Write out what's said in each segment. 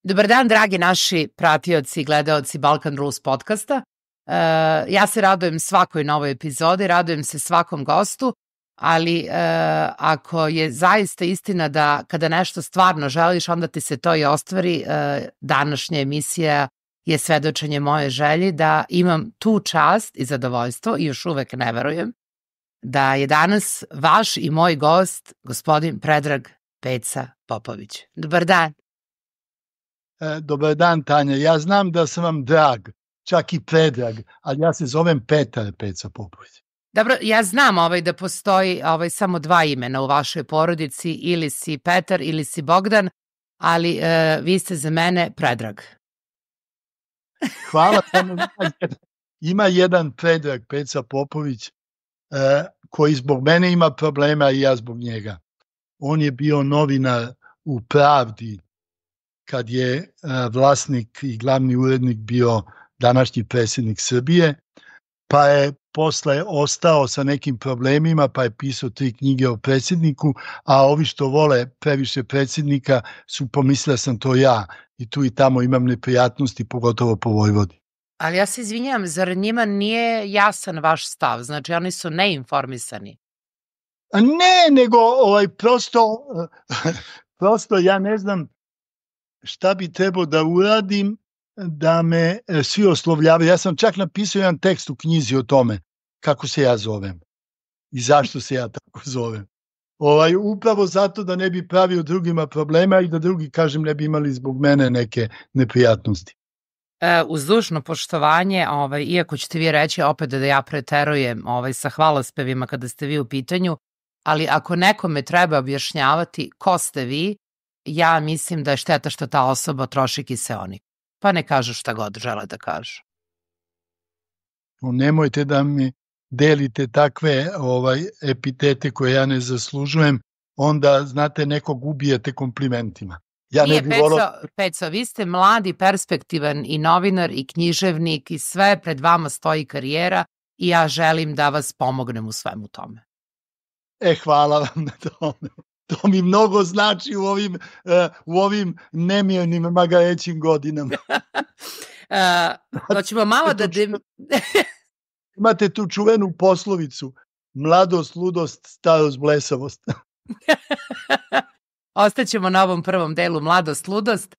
Dobar dan, dragi naši pratioci i gledaoci Balkan Rules podcasta. Ja se radujem svakoj novoj epizodi, radujem se svakom gostu, ali ako je zaista istina da kada nešto stvarno želiš, onda ti se to i ostvari, današnja emisija je svedočenje moje želji da imam tu čast i zadovoljstvo, i još uvek ne verujem, da je danas vaš i moj gost, gospodin Predrag Peca Popović. Dobar dan. Dobar dan, Tanja. Ja znam da sam vam drag, čak i predrag, ali ja se zovem Petar Peca Popović. Dobro, ja znam da postoji samo dva imena u vašoj porodici, ili si Petar ili si Bogdan, ali vi ste za mene Predrag. Hvala. Ima jedan Predrag Peca Popović koji zbog mene ima problema i ja zbog njega. On je bio novinar u Pravdi kad je vlasnik i glavni urednik bio današnji predsjednik Srbije, pa je posle ostao sa nekim problemima, pa je pisao 3 knjige o predsjedniku, a ovi što vole previše predsjednika su pomislili da sam to ja i tu i tamo imam neprijatnosti, pogotovo po Vojvodi. Ali ja se izvinjam, zar njima nije jasan vaš stav? Znači, oni su neinformisani. Ne, nego prosto ja ne znam šta bi trebao da uradim da me svi oslovljavaju. Ja sam čak napisao jedan tekst u knjizi o tome kako se ja zovem i zašto se ja tako zovem. Upravo zato da ne bi pravio drugima problema i da drugi, kažem, ne bi imali zbog mene neke neprijatnosti. Uz dužno poštovanje, iako ćete vi reći opet da ja preterujem sa hvalospevima kada ste vi u pitanju, ali ako nekome treba objašnjavati ko ste vi, ja mislim da je šteta što ta osoba troši kiseonik. Pa ne kažu šta god žele da kažu. Nemojte da mi delite takve epitete koje ja ne zaslužujem, onda, znate, nekog ubijete komplimentima. Peco, vi ste mladi, perspektivan i novinar i književnik i sve, pred vama stoji karijera i ja želim da vas pomognem u svemu tome. Hvala vam na tome. To mi mnogo znači u ovim nemirnim magarećim godinama. Hoćemo malo da... Imate tu čuvenu poslovicu: mladost, ludost, starost, blesavost. Ostaćemo na ovom prvom delu mladost, ludost.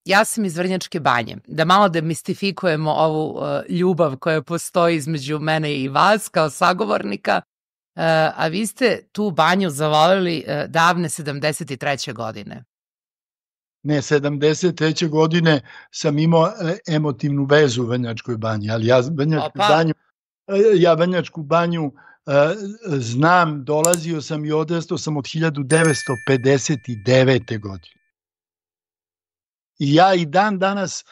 Ja sam iz Vrnjačke Banje. Da malo demistifikujemo ovu ljubav koja postoji između mene i vas kao sagovornika. A vi ste tu banju zavoleli davne 73. godine. Ne, 73. godine sam imao emotivnu vezu u Vrnjačkoj Banji, ali ja Vrnjačku banju znam, dolazio sam i odrastao sam od 1959. godine. I ja i dan danas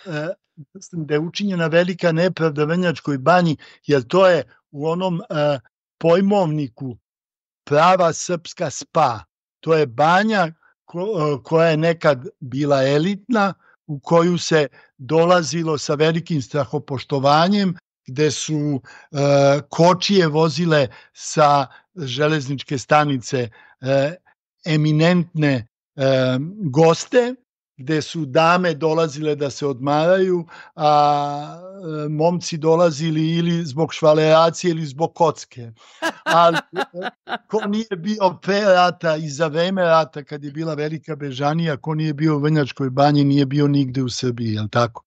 mislim da je učinjena velika nepravda Vrnjačkoj Banji, jer to je u onom pojmovniku prava srpska spa. To je banja koja je nekad bila elitna, u koju se dolazilo sa velikim strahopoštovanjem, gde su kočije vozile sa železničke stanice eminentne goste, gde su dame dolazile da se odmaraju, a momci dolazili ili zbog švaleracije ili zbog kocke. Ali ko nije bio pre rata i za vreme rata, kad je bila velika bežanija, ko nije bio u Vrnjačkoj Banji, nije bio nigde u Srbiji, je li tako?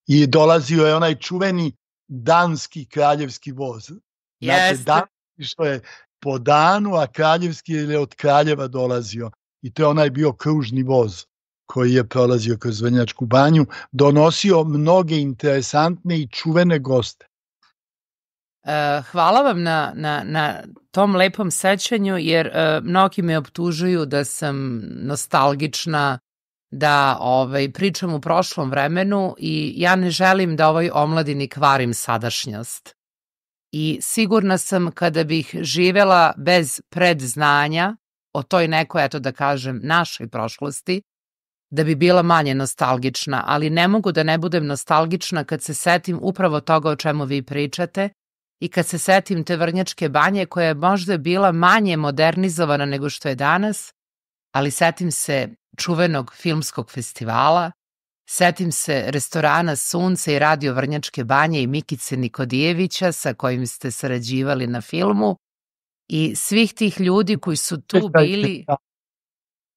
I dolazio je onaj čuveni danski kraljevski voz. Jeste. Danski što je po danu, a kraljevski je od Kraljeva dolazio. I to je onaj bio kružni voz koji je prolazio kroz Vrnjačku Banju, donosio mnoge interesantne i čuvene goste. Hvala vam na tom lepom sećanju, jer mnogi me optužuju da sam nostalgična, da pričam u prošlom vremenu i ja ne želim da ovoj omladini kvarim sadašnjost. I sigurna sam kada bih živela bez predznanja o toj nekoj, eto da kažem, našoj prošlosti, da bi bila manje nostalgična, ali ne mogu da ne budem nostalgična kad se setim upravo toga o čemu vi pričate i kad se setim te Vrnjačke Banje koja je možda bila manje modernizovana nego što je danas, ali setim se čuvenog filmskog festivala, setim se restorana Sunce i Radio Vrnjačke Banje i Mikice Nikodijevića sa kojim ste sarađivali na filmu i svih tih ljudi koji su tu bili...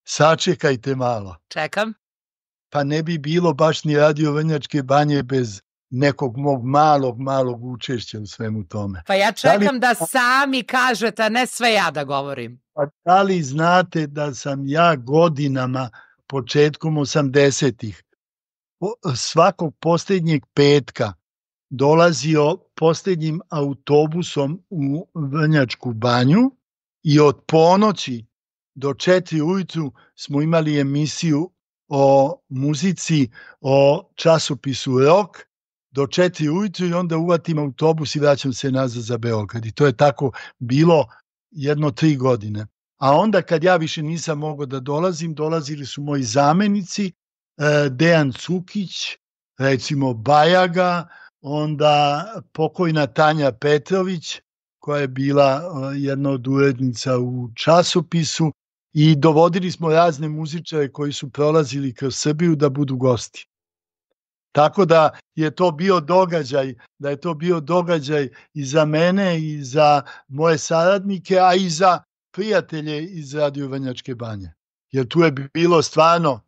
Sačekajte malo. Čekam. Pa ne bi bilo baš ni Radio Vrnjačke Banje bez nekog mog malog učešća u svemu tome. Pa ja čekam da sami kažete, a ne sve ja da govorim. Pa da li znate da sam ja godinama, početkom 80-ih, svakog posljednjeg petka dolazio posljednjim autobusom u Vrnjačku Banju i od ponoći do 4 ujutru smo imali emisiju o muzici, o časopisu Rock, do 4 ujutru i onda uvatim autobus i vraćam se nazad za Beograd. I to je tako bilo 3 godine. A onda kad ja više nisam mogao da dolazim, dolazili su moji zamenici, Dejan Cukić, recimo Bajaga, onda pokojna Tanja Petrović, koja je bila jedna od urednica u časopisu, i dovodili smo razne muzičare koji su prolazili kroz Srbiju da budu gosti. Tako da je to bio događaj i za mene i za moje saradnike, a i za prijatelje iz Radio Vrnjačke Banje. Jer tu je bilo stvarno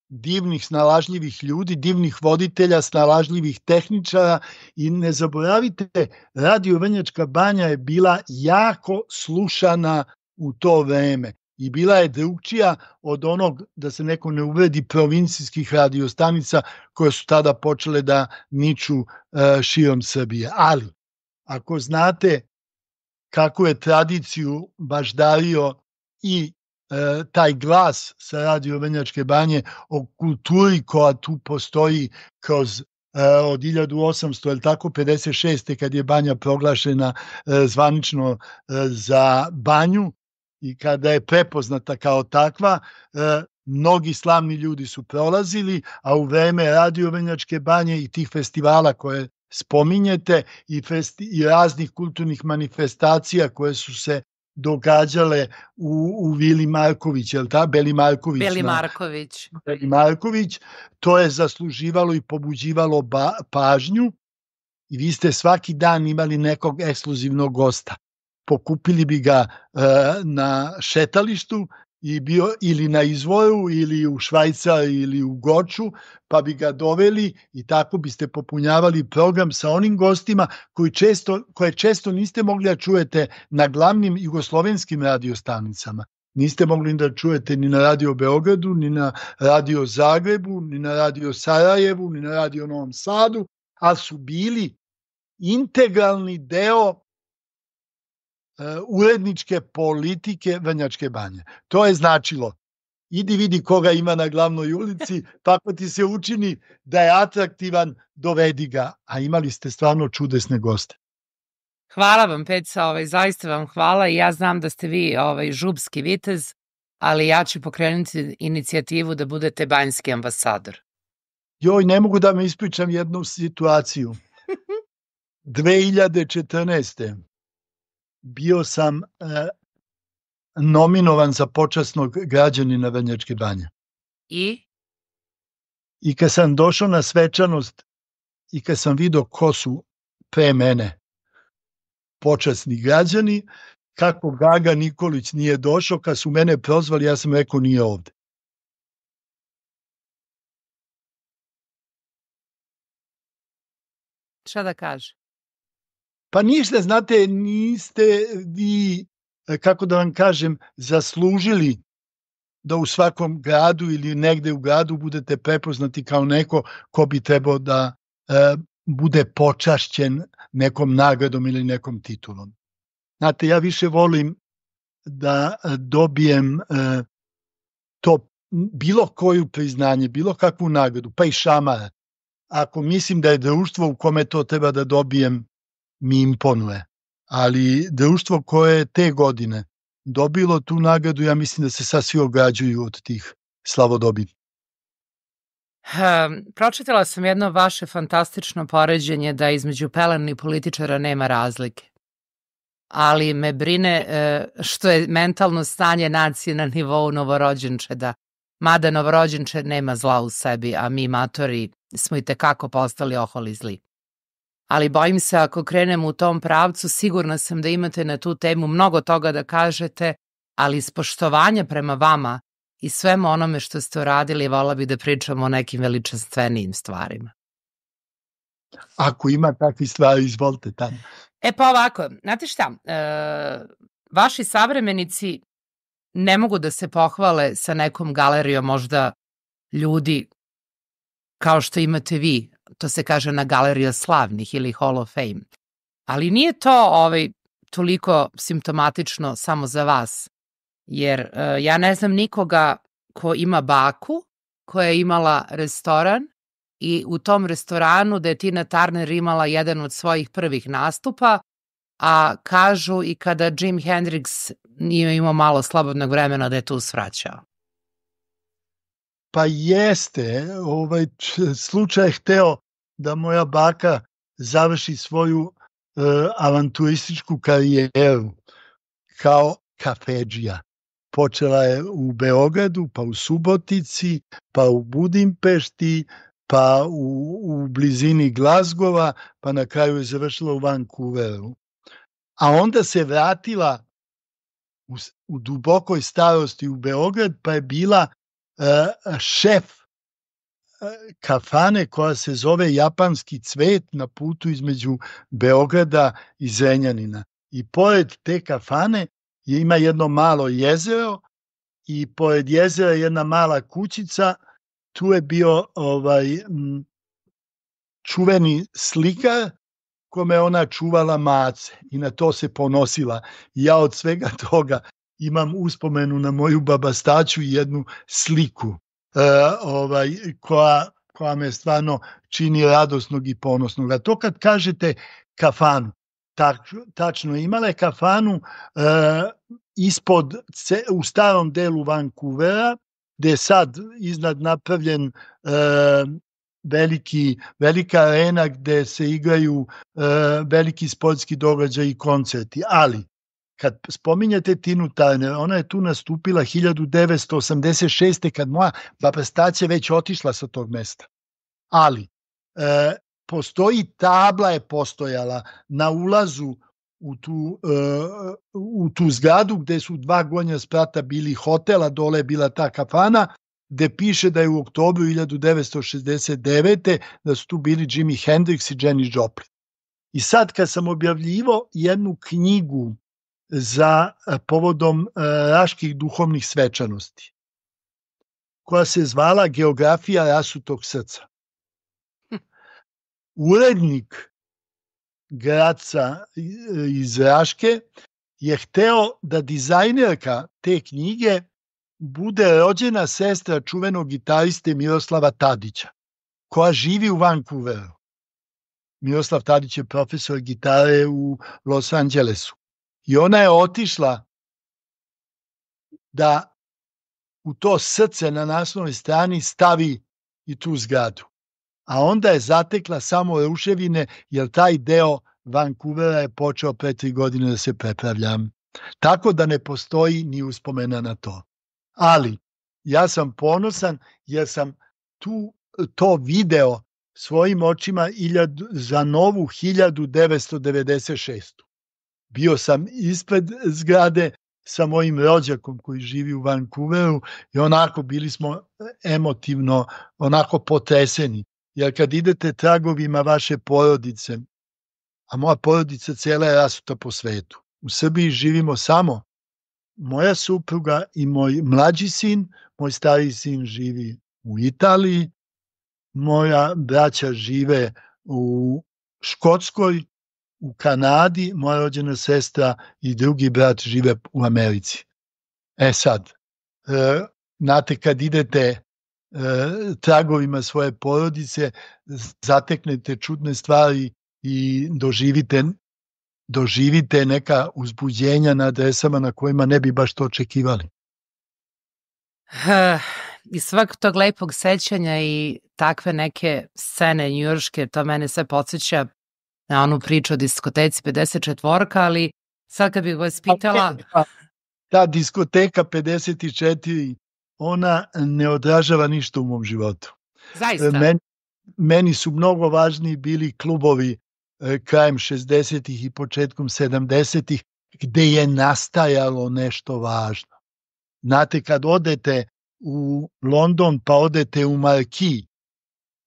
divnih, snalažljivih ljudi, divnih voditelja, snalažljivih tehničara i ne zaboravite, Radio Vrnjačka Banja je bila jako slušana u to vreme i bila je drugčija od onog, da se neko ne uvredi, provincijskih radiostanica koje su tada počele da niču širom Srbije. Ali, ako znate kako je tradiciju baždario i taj glas sa Radio Vrnjačke Banje o kulturi koja tu postoji kroz od 1856. kad je Banja proglašena zvanično za Banju i kada je prepoznata kao takva, mnogi slavni ljudi su prolazili, a u vreme Radio Vrnjačke Banje i tih festivala koje spominjete i raznih kulturnih manifestacija koje su se događale u Vili Marković, je li ta? Beli Marković, to je zasluživalo i pobuđivalo pažnju i vi ste svaki dan imali nekog ekskluzivnog gosta. Pokupili bi ga na šetalištu i bio ili na izvoru ili u Švajcar ili u Goču, pa bi ga doveli i tako biste popunjavali program sa onim gostima koje često niste mogli da čujete na glavnim jugoslovenskim radiostanicama. Niste mogli da čujete ni na Radio Beogradu, ni na Radio Zagrebu, ni na Radio Sarajevu, ni na Radio Novom Sadu, ali su bili integralni deo uredničke politike Vrnjačke Banje. To je značilo, idi vidi koga ima na glavnoj ulici, pa ako ti se učini da je atraktivan, dovedi ga, a imali ste stvarno čudesne goste. Hvala vam, Peca, zaista vam hvala i ja znam da ste vi župski vitez, ali ja ću pokrenuti inicijativu da budete banjski ambasador. Joj, ne mogu da me ispričam jednu situaciju. 2014. bio sam nominovan za počasnog građanina Vrnjačke Banje. I kad sam došao na svečanost i kad sam vidio ko su pre mene počasni građani, kako Gaga Nikolić nije došao, kad su mene prozvali, ja sam rekao nije ovde. Šta da kaže? Pa ništa, znate, niste vi, kako da vam kažem, zaslužili da u svakom gradu ili negde u gradu budete prepoznati kao neko ko bi trebao da bude počašćen nekom nagradom ili nekom titulom. Znate, ja više volim da dobijem to bilo koju priznanje, bilo kakvu nagradu, pa i šamara. Ako mislim da je društvo u kome to treba da dobijem, mi imponuje. Ali društvo koje je te godine dobilo tu nagradu, ja mislim da se sad svi ograđuju od tih slavodobitnika. Pročitala sam jedno vaše fantastično poređenje da između pelarnih političara nema razlike. ali me brine što je mentalno stanje nacije na nivou novorođenčeda. Mada novorođenčed nema zla u sebi, a mi matori smo i tekako postali oholi zli. Ali bojim se ako krenemo u tom pravcu, sigurna sam da imate na tu temu mnogo toga da kažete, ali iz poštovanja prema vama i svemu onome što ste uradili, vola bi da pričamo o nekim veličanstvenijim stvarima. Ako ima takvih stvari, izvolite tamo. Pa ovako, znate šta, vaši savremenici ne mogu da se pohvale sa nekom galerijom možda ljudi kao što imate vi, to se kaže na galerija slavnih ili Hall of Fame. Ali nije to toliko simptomatično samo za vas, jer ja ne znam nikoga ko ima baku koja je imala restoran i u tom restoranu da je Tina Turner imala jedan od svojih prvih nastupa, a kažu i kada Jim Hendrix nije imao malo slobodnog vremena da je tu svraćao. Pa jeste, slučaj je hteo da moja baka završi svoju avanturističku karijeru kao kafedžija. Počela je u Beogradu, pa u Subotici, pa u Budimpešti, pa u blizini Glazgova, pa na kraju je završila u Vancouveru. A onda se vratila u dubokoj starosti u Beograd, pa je bila šef kafane koja se zove Japanski cvet na putu između Beograda i Zrenjanina. I pored te kafane ima jedno malo jezero i pored jezera jedna mala kućica. Tu je bio čuveni slikar kome ona čuvala mace i na to se ponosila. I ja od svega toga imam uspomenu na moju babastaću i jednu sliku koja me stvarno čini radosnog i ponosnog. A to kad kažete kafanu, tačno, imala je kafanu u starom delu Vancouvera, gde je sad iznad napravljen velika arena gde se igraju veliki sportski događaji i koncerti. Ali, kad spominjate Tinu Turner, ona je tu nastupila 1986. kad moja babastaća već otišla sa tog mesta. Ali, tabla je postojala na ulazu u tu zgradu gde su 2 gornja sprata bili hotel, a dole je bila ta kafana, gde piše da je u oktobru 1969. da su tu bili Jimi Hendrix i Janis Joplin. I sad kad sam objavljivo jednu knjigu za povodom raških duhovnih svečanosti, koja se zvala Geografija rasutog srca. Urednik Graca iz Raške je hteo da dizajnerka te knjige bude rođena sestra čuvenog gitariste Miroslava Tadića, koja živi u Vancouveru. Miroslav Tadić je profesor gitare u Los Angelesu. I ona je otišla da u to srce na naslovnoj strani stavi i tu zgradu. A onda je zatekla samo ruševine, jer taj deo Vancouvera je počeo pre 3 godine da se prepravlja. Tako da ne postoji ni uspomena na to. Ali ja sam ponosan jer sam to video svojim očima za novu 1996. Bio sam ispred zgrade sa mojim rođakom koji živi u Vancouveru i onako bili smo emotivno onako potreseni. Jer kad idete tragovima vaše porodice, a moja porodica cijela je rasuta po svetu. U Srbiji živimo samo moja supruga i moj mlađi sin, moj stariji sin živi u Italiji, moja braća žive u Škotskoj, u Kanadi, moja rođena sestra i drugi brat žive u Americi. Sad, znate, kad idete tragovima svoje porodice, zateknete čudne stvari i doživite neka uzbuđenja na adresama na kojima ne bi baš to očekivali. Iz svakog tog lepog sećanja i takve neke scene njujorške, to mene sve podsjeća na onu priču o diskoteci 54, ali Sad kad bih vas pitala... Ta diskoteka 54, ona ne odražava ništa u mom životu. Zaista? Meni su mnogo važniji bili klubovi krajem 60-ih i početkom 70-ih, gde je nastajalo nešto važno. Znate, kad odete u London, pa odete u Marquee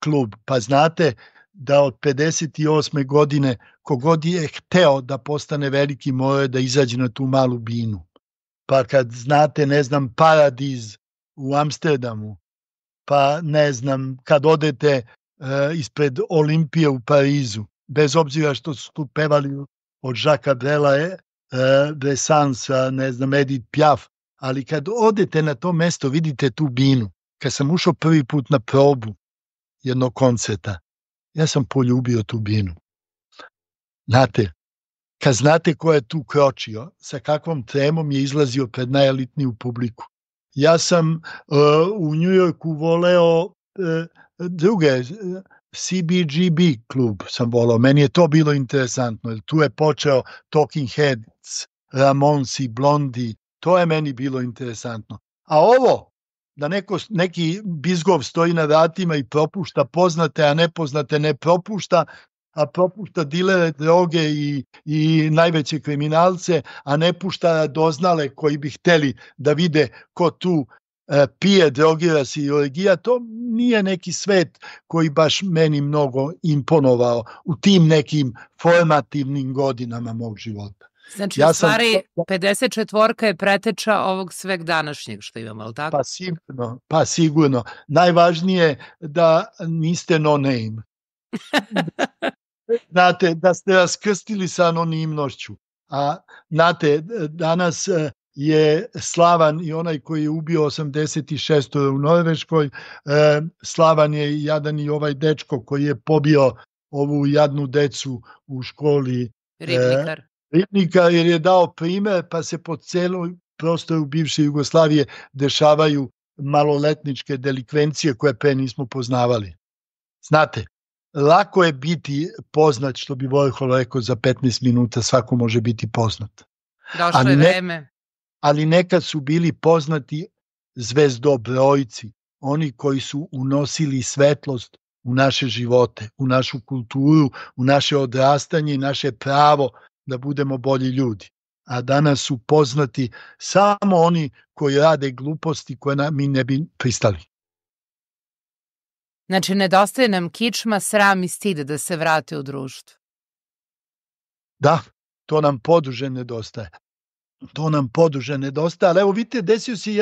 klub, pa znate da od 58. godine kogod je hteo da postane veliki morao da izađe na tu malu binu. Pa kad znate, ne znam, Paradiz u Amsterdamu, pa ne znam, kad odete ispred Olimpije u Parizu, bez obzira što su tu pevali od Jacques Brela, Bresansa, ne znam, Edith Piaf, ali kad odete na to mesto, vidite tu binu. Kad sam ušao prvi put na probu jednog koncerta, ja sam poljubio tu binu. Znate, kad znate ko je tu kročio, sa kakvom tremom je izlazio pred najelitniju publiku. Ja sam u Njujorku voleo druge, CBGB klub sam volao. Meni je to bilo interesantno. Tu je počeo Talking Heads, Ramonsi, Blondie. To je meni bilo interesantno. A ovo, da neki bizgov stoji na vratima i propušta poznate, a nepoznate ne propušta, a propušta dilere droge i najveće kriminalce, a ne pušta doznale koji bi hteli da vide ko tu pije, drogira se i orgija, to nije neki svet koji baš meni mnogo imponovao u tim nekim formativnim godinama mog života. Znači, u stvari, 54. je preteča ovog sveg današnjeg što imamo, ali tako? Pa sigurno. Najvažnije je da niste no name. Znate, da ste raskrstili sa anonimnošću. A znate, danas je slavan i onaj koji je ubio 86. u Norveškoj, slavan je jadan i ovaj dečko koji je pobio ovu jadnu decu u školi Ribnikar, jer je dao primer, pa se po celoj prostoru bivše Jugoslavije dešavaju maloletničke delikvencije koje pre nismo poznavali. Znate, lako je biti poznat, što bi Warhol rekao, za 15 minuta svako može biti poznat. Došlo je vreme. Ali nekad su bili poznati zvezdobrojci, oni koji su unosili svetlost u naše živote, u našu kulturu, u naše odrastanje i naše pravo da budemo bolji ljudi. A danas su poznati samo oni koji rade gluposti koje mi ne bi pristali. Znači, nedostaje nam kičma, sram i stid da se vrate u društvo. Da, to nam poduže nedostaje. Ali evo vidite, desio se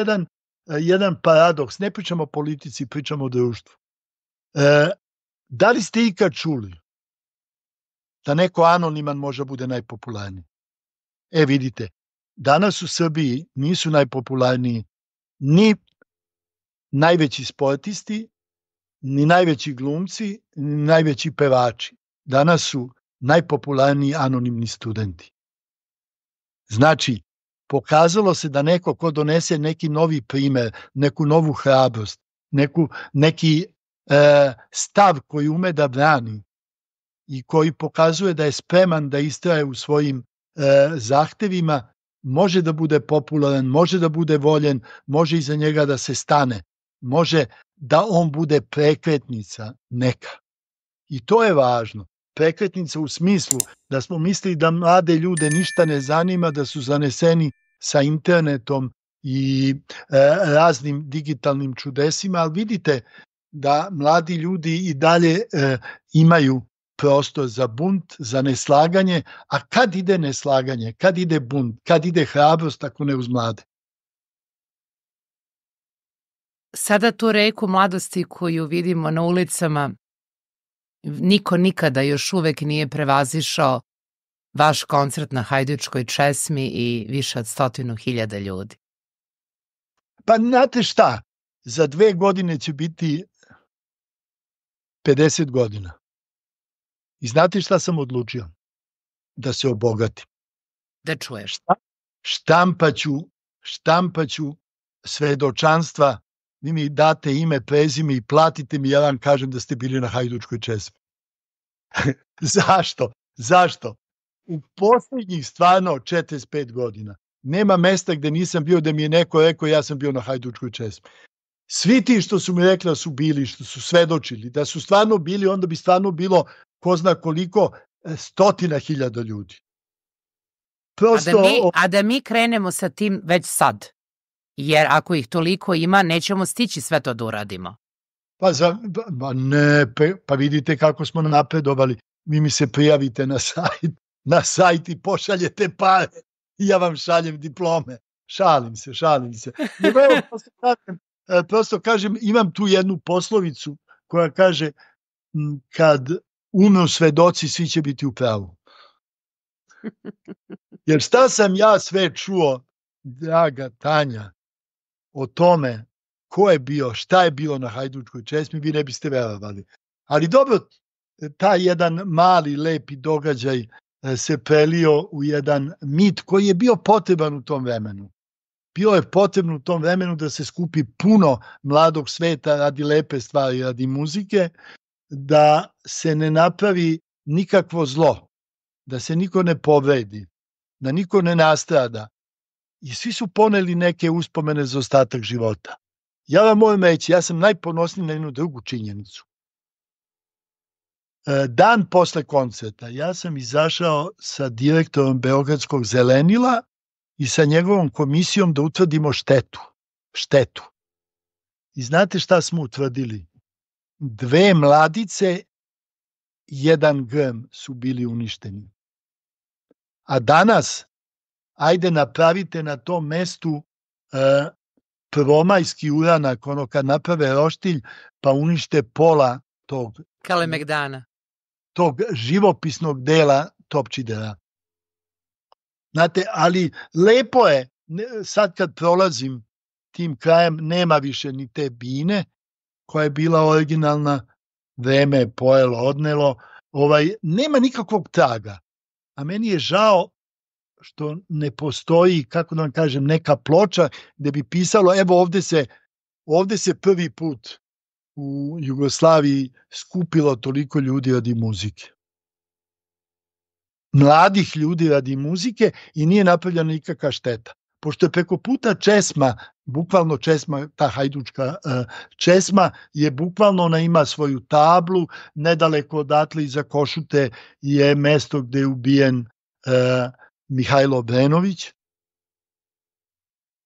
jedan paradoks. Ne pričamo o politici, pričamo o društvu. Da li ste ikad čuli da neko anoniman može bude najpopularniji? Vidite, danas u Srbiji nisu najpopularniji ni najveći sportisti, ni najveći glumci, ni najveći pevači. Danas su najpopularniji anonimni studenti. Znači, pokazalo se da neko ko donese neki novi primer, neku novu hrabrost, neki stav koji ume da brani i koji pokazuje da je spreman da istraje u svojim zahtevima, može da bude popularan, može da bude voljen, može iza njega da se stane, može da on bude prekretnica neka. I to je važno. Prekretnica u smislu da smo mislili da mlade ljude ništa ne zanima, da su zaneseni sa internetom i raznim digitalnim čudesima, ali vidite da mladi ljudi i dalje imaju prostor za bunt, za neslaganje, a kad ide neslaganje, kad ide bunt, kad ide hrabrost ako ne uz mlade? Sada tu reku mladosti koju vidimo na ulicama, niko nikada još uvek nije prevazišao vaš koncert na Hajdučkoj česmi i više od 100.000 ljudi. Pa znate šta, za 2 godine će biti 50 godina. I znate šta sam odlučio? Da se obogatim. Da čuješ. Štampaću svedočanstva, vi mi date ime, prezime i platite mi, ja vam kažem da ste bili na Hajdučkoj česmi. Zašto? u posljednjih stvarno 45 godina nema mesta gde nisam bio da mi je neko rekao ja sam bio na hajdučkoj česmi. Svi ti što su mi rekli da su bili, što su svedočili, da su stvarno bili, onda bi stvarno bilo ko zna koliko 100.000 ljudi. Prosto... A da mi krenemo sa tim već sad, jer ako ih toliko ima, nećemo stići sve to da uradimo. Pa vidite kako smo napredovali. Vi mi se prijavite na sajt i pošaljete pare i ja vam šaljem diplome. Šalim se. Nego evo, prosto kažem, imam tu jednu poslovicu koja kaže kad umru svedoci, svi će biti u pravu. Jer šta sam ja sve čuo, draga Tanja, o tome ko je bio, šta je bilo na hajdučkoj česmi, vi ne biste verovali. Ali dobro, taj jedan mali, lepi događaj se prelio u jedan mit koji je bio potreban u tom vremenu. Bilo je potrebno u tom vremenu da se skupi puno mladog sveta radi lepe stvari, radi muzike, da se ne napravi nikakvo zlo, da se niko ne povredi, da niko ne nastrada. I svi su poneli neke uspomene za ostatak života. Ja vam moram reći, ja sam najponosniji na jednu drugu činjenicu. Dan posle koncerta ja sam izašao sa direktorom Beogradskog Zelenila i sa njegovom komisijom da utvrdimo štetu. I znate šta smo utvrdili? 2 mladice, 1 grm su bili uništeni. A danas, ajde napravite na tom mestu prvomajski uranak, ono kad naprave roštilj pa unište pola tog Kalemegdana, tog živopisnog dela Topčidera. Znate, ali lepo je, sad kad prolazim tim krajem, nema više ni te bine koja je bila originalna, vreme je pojelo, odnelo, nema nikakvog traga. A meni je žao što ne postoji, kako da vam kažem, neka ploča gde bi pisalo, evo ovde se prvi put u Jugoslaviji skupilo toliko ljudi radi muzike. Mladih ljudi radi muzike i nije napravljena nikakva šteta. Pošto je preko puta česma, bukvalno česma, ta hajdučka česma je bukvalno, ona ima svoju tablu, nedaleko odatle iza Košute je mesto gde je ubijen Mihajlo Obrenović.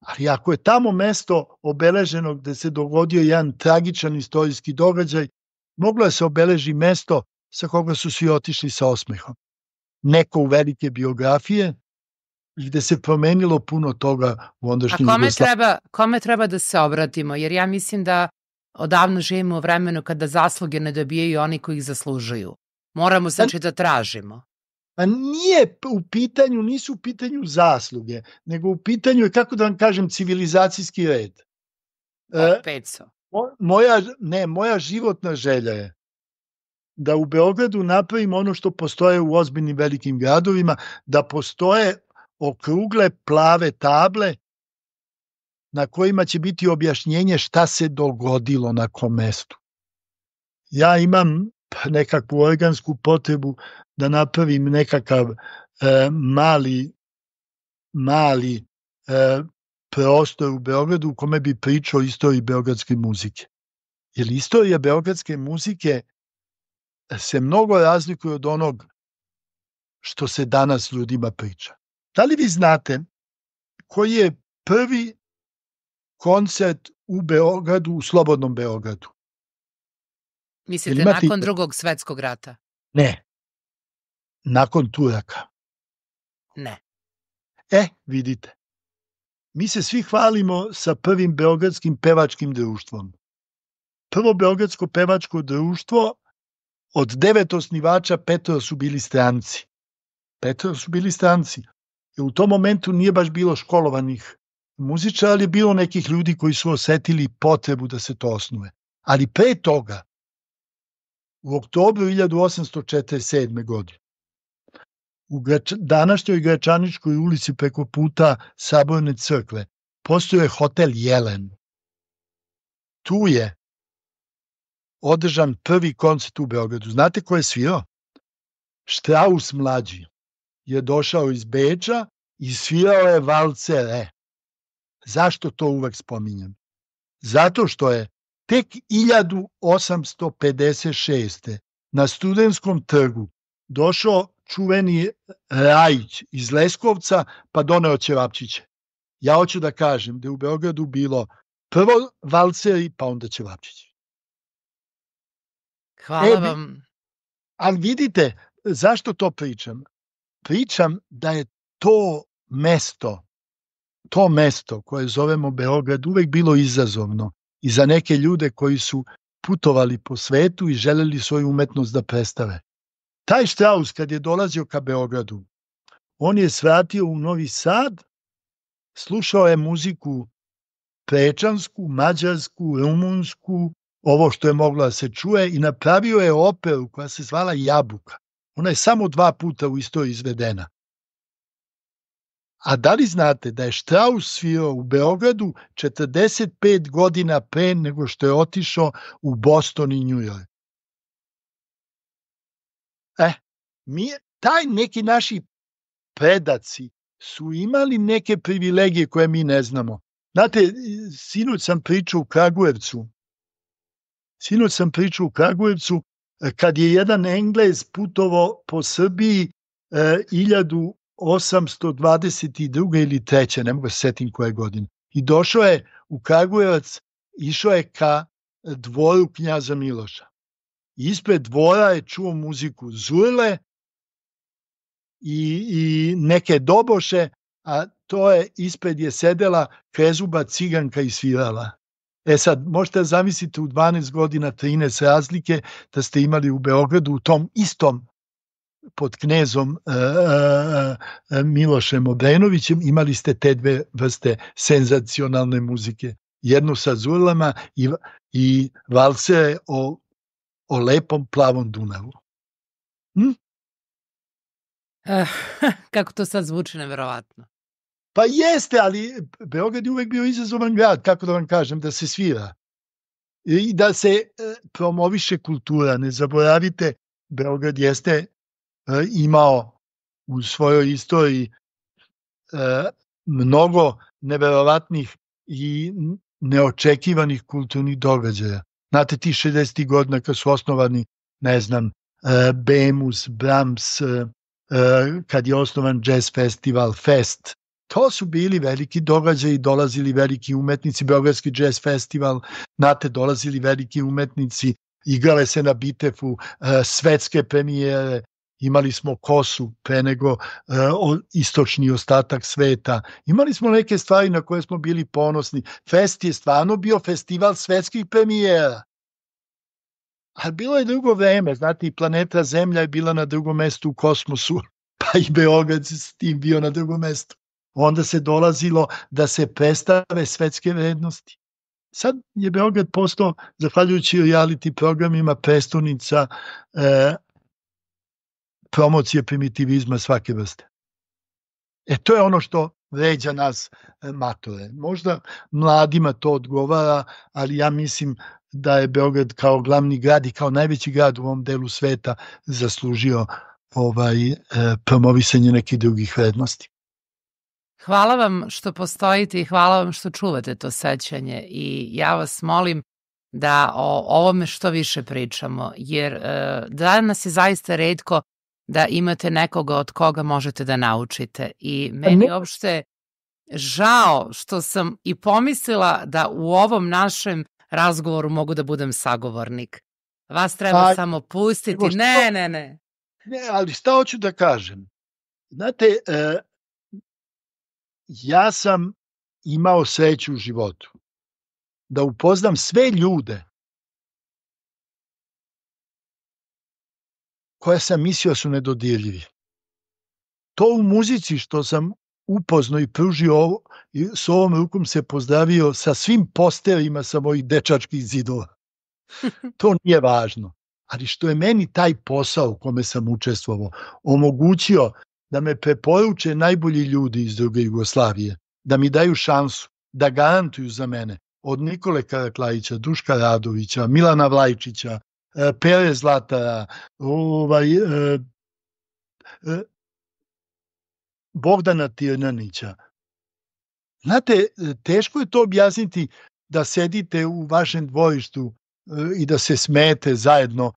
Ali ako je tamo mesto obeleženo gde se dogodio jedan tragičan istorijski događaj, moglo je se obeleži mesto sa koga su svi otišli sa osmehom. Neko u velike biografije i gde se promenilo puno toga u ondašnjim Jugoslaviji. A kome treba da se obratimo? Jer ja mislim da odavno živimo u vremenu kada zasluge ne dobijaju oni koji ih zaslužuju. Moramo znači da tražimo. A nisu u pitanju zasluge, nego u pitanju je, kako da vam kažem, civilizacijski red. Moja životna želja je da u Beogradu napravimo ono što postoje u ozbiljnim velikim gradovima, da postoje okrugle plave table na kojima će biti objašnjenje šta se dogodilo na kom mestu. Ja imam nekakvu organsku potrebu da napravim nekakav mali prostor u Beogradu u kome bi pričao o istoriji beogradske muzike. Jer istorija beogradske muzike se mnogo razlikuje od onog što se danas ljudima priča. Da li vi znate koji je prvi koncert u Beogradu, u Slobodnom Beogradu? Mislite nakon Drugog svetskog rata? Ne. Nakon Turaka? Ne. Vidite. Mi se svi hvalimo sa prvim beogradskim pevačkim društvom. Prvo beogradsko pevačko društvo, od 9 osnivača 5 su bili stranci. 5 su bili stranci. U tom momentu nije baš bilo školovanih muzičara, ali je bilo nekih ljudi koji su osetili potrebu da se to osnuje. Ali pre toga, u oktobru 1847. godine, u današnjoj Gračaničkoj ulici preko puta Saborne crkve postoji hotel Jelen. Tu je održan prvi koncert u Beogradu. Znate ko je svirao? Štraus mlađi. je došao iz Beča i svirao je valcere. Zašto to uvek spominjem? Zato što je tek 1856. na Studentskom trgu došao čuveni Rajić iz Leskovca pa doneo ćevapčiće. Ja hoću da kažem da je u Beogradu bilo prvo valceri pa onda ćevapčići. Hvala vam. Ali vidite, zašto to pričam? Pričam da je to mesto koje zovemo Beograd uvek bilo izazovno i za neke ljude koji su putovali po svetu i želeli svoju umetnost da predstave. Taj Strauss kad je dolazio ka Beogradu, on je svratio u Novi Sad, slušao je muziku prečansku, mađarsku, rumunsku, ovo što je moglo da se čuje i napravio je operu koja se zvala Jabuka. Ona je samo 2 puta u istoriji izvedena. A da li znate da je Strauss svirao u Beogradu 45 godina pre nego što je otišao u Boston i New York? Taj neki naši predaci su imali neke privilegije koje mi ne znamo. Znate, sinoć sam pričao u Kragujevcu, kad je jedan Englez putovao po Srbiji 1822. ili 3. ne mogu se setim koje godine. I došao je u Kragujevac, išao je ka dvoru knjaza Miloša. Ispred dvora je čuo muziku Zurle i neke doboše, a ispred je sedela krezuba ciganka i svirala. Sad, možete zamisliti u 12 godina 13 razlike da ste imali u Beogradu u tom istom pod knezom Milošem Obrenovićem, imali ste te 2 vrste senzacionalne muzike. Jednu sa Zurlama i valcere o lepom plavom Dunavu. Kako to sad zvuči neverovatno. Pa jeste, ali Beograd je uvek bio izazovan grad, kako da vam kažem, da se svira i da se promoviše kultura. Ne zaboravite, Beograd jeste imao u svojoj istoriji mnogo neverovatnih i neočekivanih kulturnih događaja. Znate, ti 60. godina kad su osnovani, ne znam, Bemus, Brahms, kad je osnovan jazz festival, Fest, to su bili veliki događaji, dolazili veliki umetnici, Beogradski jazz festival, znate, dolazili veliki umetnici, igrale se na Bitefu, svetske premijere, imali smo Kosu pre nego istočni ostatak sveta, imali smo neke stvari na koje smo bili ponosni. Fest je stvarno bio festival svetskih premijera. Ali bilo je drugo vreme, znate, i planeta Zemlja je bila na drugom mestu u kosmosu, pa i Beograd s tim bio na drugom mestu. Onda se dolazilo da se predstave svetske vrednosti. Sad je Beograd postao, zahvaljujući reality programima, prestonica promocije primitivizma svake vrste. To je ono što vređa nas matore. Možda mladima to odgovara, ali ja mislim da je Beograd kao glavni grad i kao najveći grad u ovom delu sveta zaslužio promovisanje nekih drugih vrednosti. Hvala vam što postojite i hvala vam što čuvate to sećanje i ja vas molim da o ovome što više pričamo, jer danas je zaista retko da imate nekoga od koga možete da naučite i meni uopšte žao što sam i pomislila da u ovom našem razgovoru mogu da budem sagovornik. Vas treba samo pustiti. Ne. Ne, ali šta hoću da kažem? Znate, ja sam imao sreću u životu da upoznam sve ljude koje sam mislio su nedodirljivi. To u muzici što sam upoznao i pružio i s ovom rukom se pozdravio sa svim posterima sa mojih dečačkih zidova. To nije važno. Ali što je meni taj posao u kome sam učestvovao omogućio da me preporuče najbolji ljudi iz druge Jugoslavije, da mi daju šansu, da garantuju za mene, od Nikole Karaklajića, Duška Radovića, Milana Vlajčića, Pere Zlatara, Bogdana Tirnanića. Znate, teško je to objasniti da sedite u vašem dvorištu i da se smete zajedno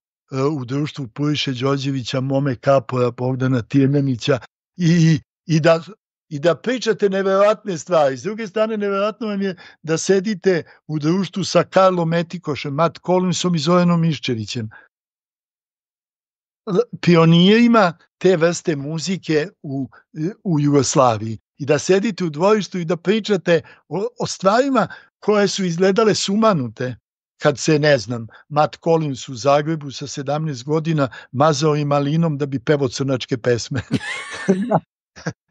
u društvu Puriše Đorđevića, Mome Kapora, Bogdana Tirnanića i da pričate neverovatne stvari. S druge strane, neverovatno vam je da sedite u društvu sa Karlom Metikošem, Matt Collinsom i Zoranom Miščevićem, pionirima te vrste muzike u Jugoslaviji. I da sedite u dvorištu i da pričate o stvarima koje su izgledale sumanute. Kad se, ne znam, Matt Collins u Zagrebu sa 17 godina mazao i malinom da bi pevao crnačke pesme.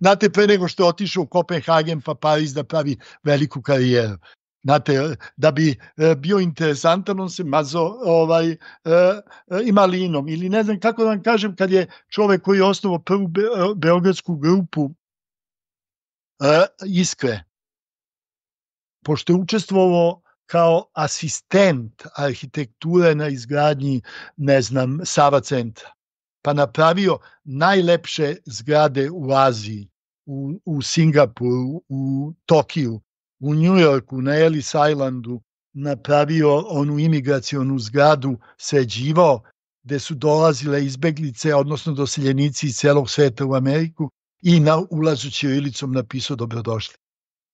Znate, pre nego što je otišao u Kopenhagen pa Pariz da pravi veliku karijeru. Znate, da bi bio interesantan, on se mazao i malinom. Ili ne znam kako da vam kažem, kad je čovek koji je osnovao prvu beogradsku grupu Iskre, pošto je učestvovao kao asistent arhitekture na izgradnji, ne znam, Sava centra, pa napravio najlepše zgrade u Aziji, u Singapuru, u Tokiju, u New Yorku, na Ellis Islandu, napravio onu imigracionu zgradu, sređivao, gde su dolazile izbeglice, odnosno doseljenici iz celog sveta u Ameriku, i na ulazu ćirilicom napisao dobrodošli.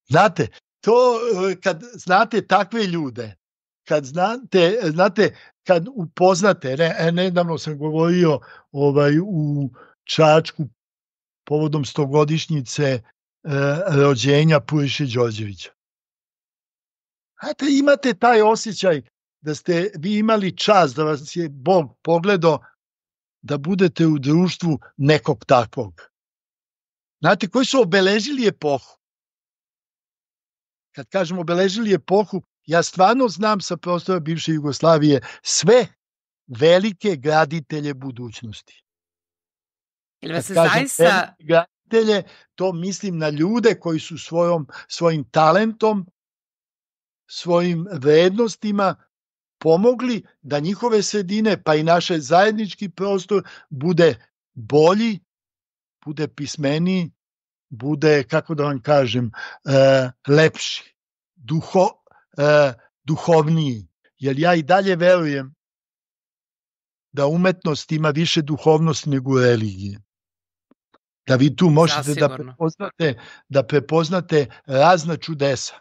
Znate, to kad znate takve ljude, kad znate kad upoznate, nedavno sam govorio u Čačku povodom 100-godišnjice rođenja Puriše Đorđevića. Znate, imate taj osjećaj da ste vi imali čast, da vas je Bog pogledao da budete u društvu nekog takvog. Znate, koji su obeležili epohu. Kad kažem obeležili epohu, ja stvarno znam sa prostora bivše Jugoslavije sve velike graditelje budućnosti. Ili vas se zaista... Graditelje, to mislim na ljude koji su svojim talentom, svojim vrednostima pomogli da njihove sredine, pa i naš zajednički prostor, bude bolji, bude pismeniji, bude, kako da vam kažem, lepši, duhovniji. Jer ja i dalje verujem da umetnost ima više duhovnosti nego religije. Da vi tu možete da prepoznate razna čudesa.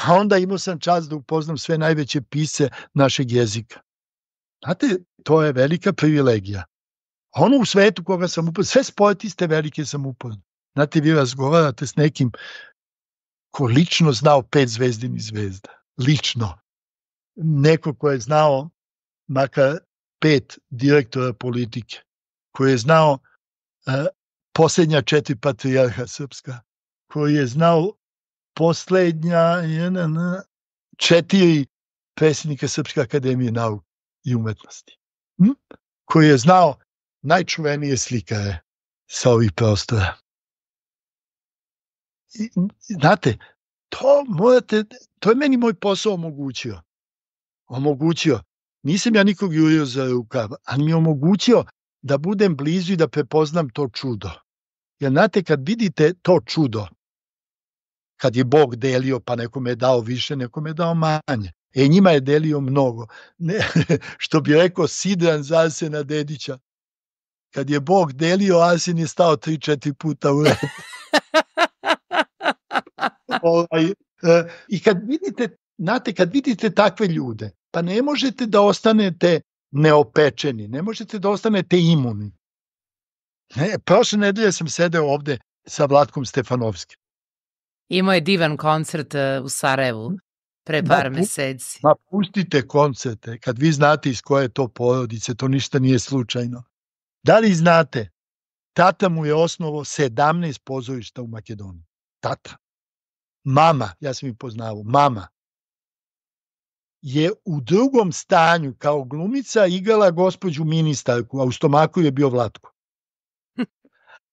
A onda imao sam čast da upoznam sve najveće pisce našeg jezika. Znate, to je velika privilegija. Ono u svetu koga sam upoznao, sve sportiste velike sam upoznao. Znate, vi razgovarate s nekim ko lično znao 5 zvezdinih zvezda. Lično. Neko ko je znao makar 5 direktora politike. Koji je znao posljednja 4 patrijarha srpska. Koji je znao posljednja 4 predsjednika Srpske akademije nauke i umetnosti. Koji je znao najčuvenije slikare sa ovih prostora. Znate, to je meni moj posao omogućio. Nisam ja nikog jurio za rukav, ali mi je omogućio da budem blizu i da prepoznam to čudo. Jer znate, kad vidite to čudo, kad je Bog delio, pa nekome je dao više, nekome je dao manje. Njima je delio mnogo. Što bi rekao Sidran za Arsena Dedića, kad je Bog delio, Arsen je stao 3-4 puta u red. I kad vidite, znate, kad vidite takve ljude, pa ne možete da ostanete neopečeni, ne možete da ostanete imuni. Prošle nedelje sam sedeo ovde sa Vlatkom Stefanovskim. Imao je divan koncert u Sarajevu pre par meseci. Ma pustite koncerte, kad vi znate iz koje je to porodice, to ništa nije slučajno. Da li znate, tata mu je osnovao 17 pozorišta u Makedoniji. Tata. Mama, ja sam ih poznavao, mama je u drugom stanju kao glumica igrala gospođu ministarku, a u stomaku je bio Vlatko.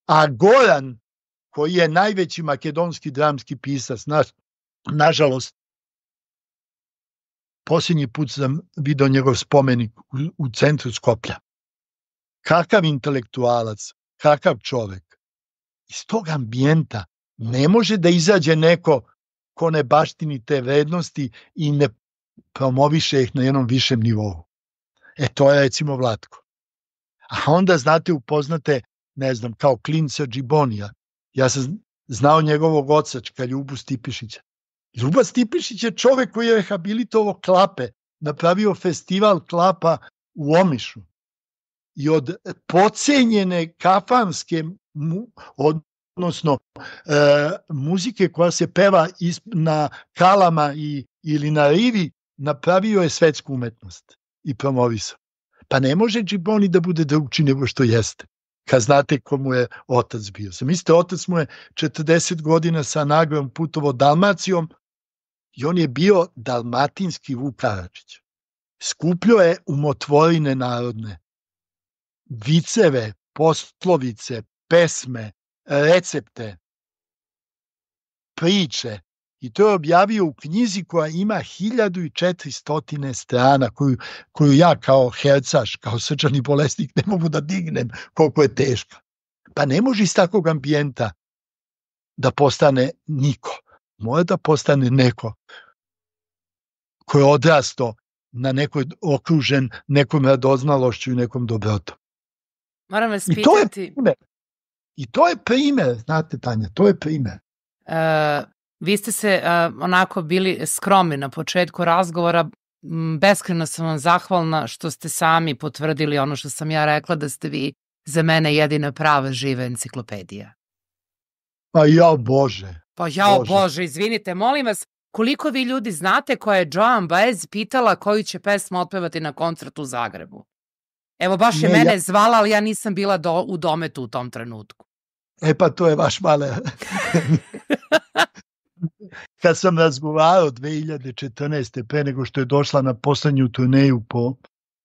A Goran, koji je najveći makedonski dramski pisac, nažalost, posljednji put sam vidio njegov spomenik u centru Skoplja. Kakav intelektualac, kakav čovek. iz tog ambijenta ne može da izađe neko ko ne baštini te vrednosti i ne promoviše ih na jednom višem nivou. To je recimo Vlatko. A onda, znate, upoznate, ne znam, kao klinca Džibonija. Ja sam znao njegovog oca, Ljubu Stipišića. Ljuba Stipišić je čovek koji je rehabilitovao klape, napravio festival klapa u Omišu. I od pocenjene kafanske, odnosno muzike koja se peva na kalama ili na rivi, napravio je svetsku umetnost i promovisao. Pa ne može Džiboni da bude drugčiji nego što jeste, kad znate ko mu je otac bio. Mislite, otac mu je 40 godina sa Nagrom putovao Dalmacijom i on je bio dalmatinski Vuk Karadžić. Skupljao je umotvorine narodne, viceve, poslovice, pesme, recepte, priče. I to je objavio u knjizi koja ima 1400 strana, koju ja kao hercaš, kao srčani bolesnik ne mogu da dignem koliko je teška. Pa ne može iz takvog ambijenta da postane niko. Mora da postane neko ko je odrasto na nekoj okružen nekom radoznalošću i nekom dobrotom. Moram vas pitati... I to je primer, znate, Tanja, to je primer. Vi ste se onako bili skromni na početku razgovora. Beskreno sam vam zahvalna što ste sami potvrdili ono što sam ja rekla, da ste vi za mene jedina prava živa enciklopedija. Pa jao Bože. Pa jao Bože, izvinite, molim vas, koliko vi ljudi znate koja je Joan Baez pitala koju će pesmu otpevati na koncertu u Zagrebu? Evo, baš je mene zvala, ali ja nisam bila u dometu u tom trenutku. Pa to je baš male... Kad sam razgovarao 2014. pre nego što je došla na poslednju turneju po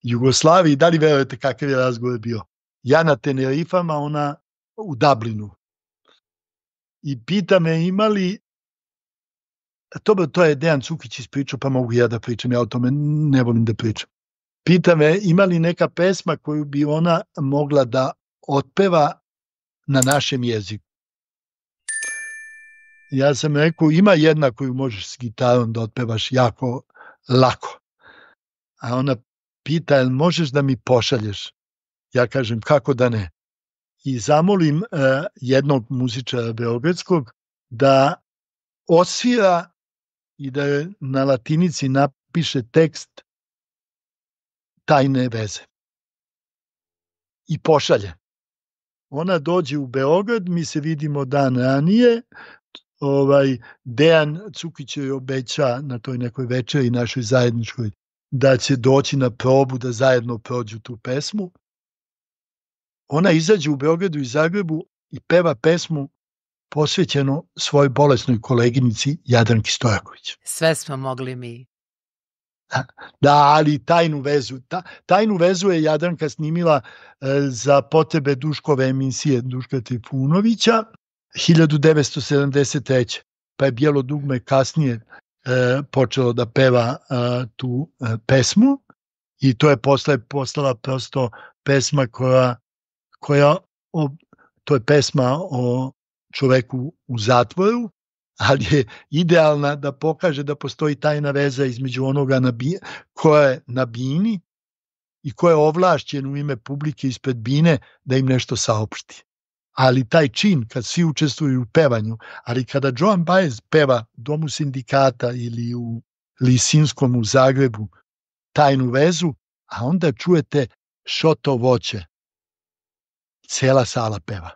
Jugoslaviji, da li verujete kakav je razgovor bio? Ja na Tenerifama, ona u Dublinu. I pita me imali, to je Dejan Cukić ispričao, pa mogu ja da pričam, ja o tome ne volim da pričam. Pita me imali neka pesma koju bi ona mogla da otpeva na našem jeziku. Ja sam rekao, ima jedna koju možeš s gitarom da otpevaš jako lako. A ona pita, jel možeš da mi pošalješ? Ja kažem, kako da ne? I zamolim jednog muzičara beogradskog da osvira i da na latinici napiše tekst Tajne veze. I pošalje. Ona dođe u Beograd, mi se vidimo dan ranije, Dejan Cukić joj obeća na toj nekoj večeri našoj zajedničkoj da će doći na probu da zajedno prođu tu pesmu. Ona izađe u Beogradu i Zagrebu i peva pesmu posvećenu svojoj bolesnoj koleginici Jadranki Stojaković. Sve smo mogli mi. Da, ali tajnu vezu je Jadranka snimila za potrebe Duškove emisije Duška Trifunovića 1973. Pa je Bijelo dugme kasnije počelo da peva tu pesmu i to je postala prosto pesma koja to je pesma o čoveku u zatvoru, ali je idealna da pokaže da postoji tajna veza između onoga ko je na bini i ko je ovlašćen u ime publike ispred bine da im nešto saopšti. Ali taj čin, kad svi učestvuju u pevanju, ali kada Joan Baez peva u Domu sindikata ili u Lisinskom u Zagrebu tajnu vezu, a onda čujete šoto voće, cela sala peva.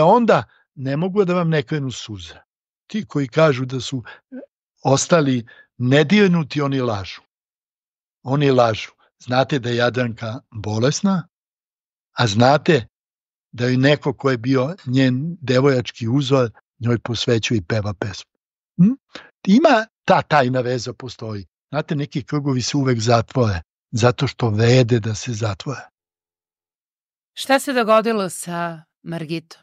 Onda ne mogu da vam ne krenu suze. Ti koji kažu da su ostali nedirnuti, oni lažu. Oni lažu. Znate da je Jadranka bolesna, a znate da je neko ko je bio njen devojački uzor, njoj posvećuje i peva pesmu. Ima ta tajna veza postoji. Znate, neki krugovi se uvek zatvore, zato što vrede da se zatvore. Šta se dogodilo sa Margitom?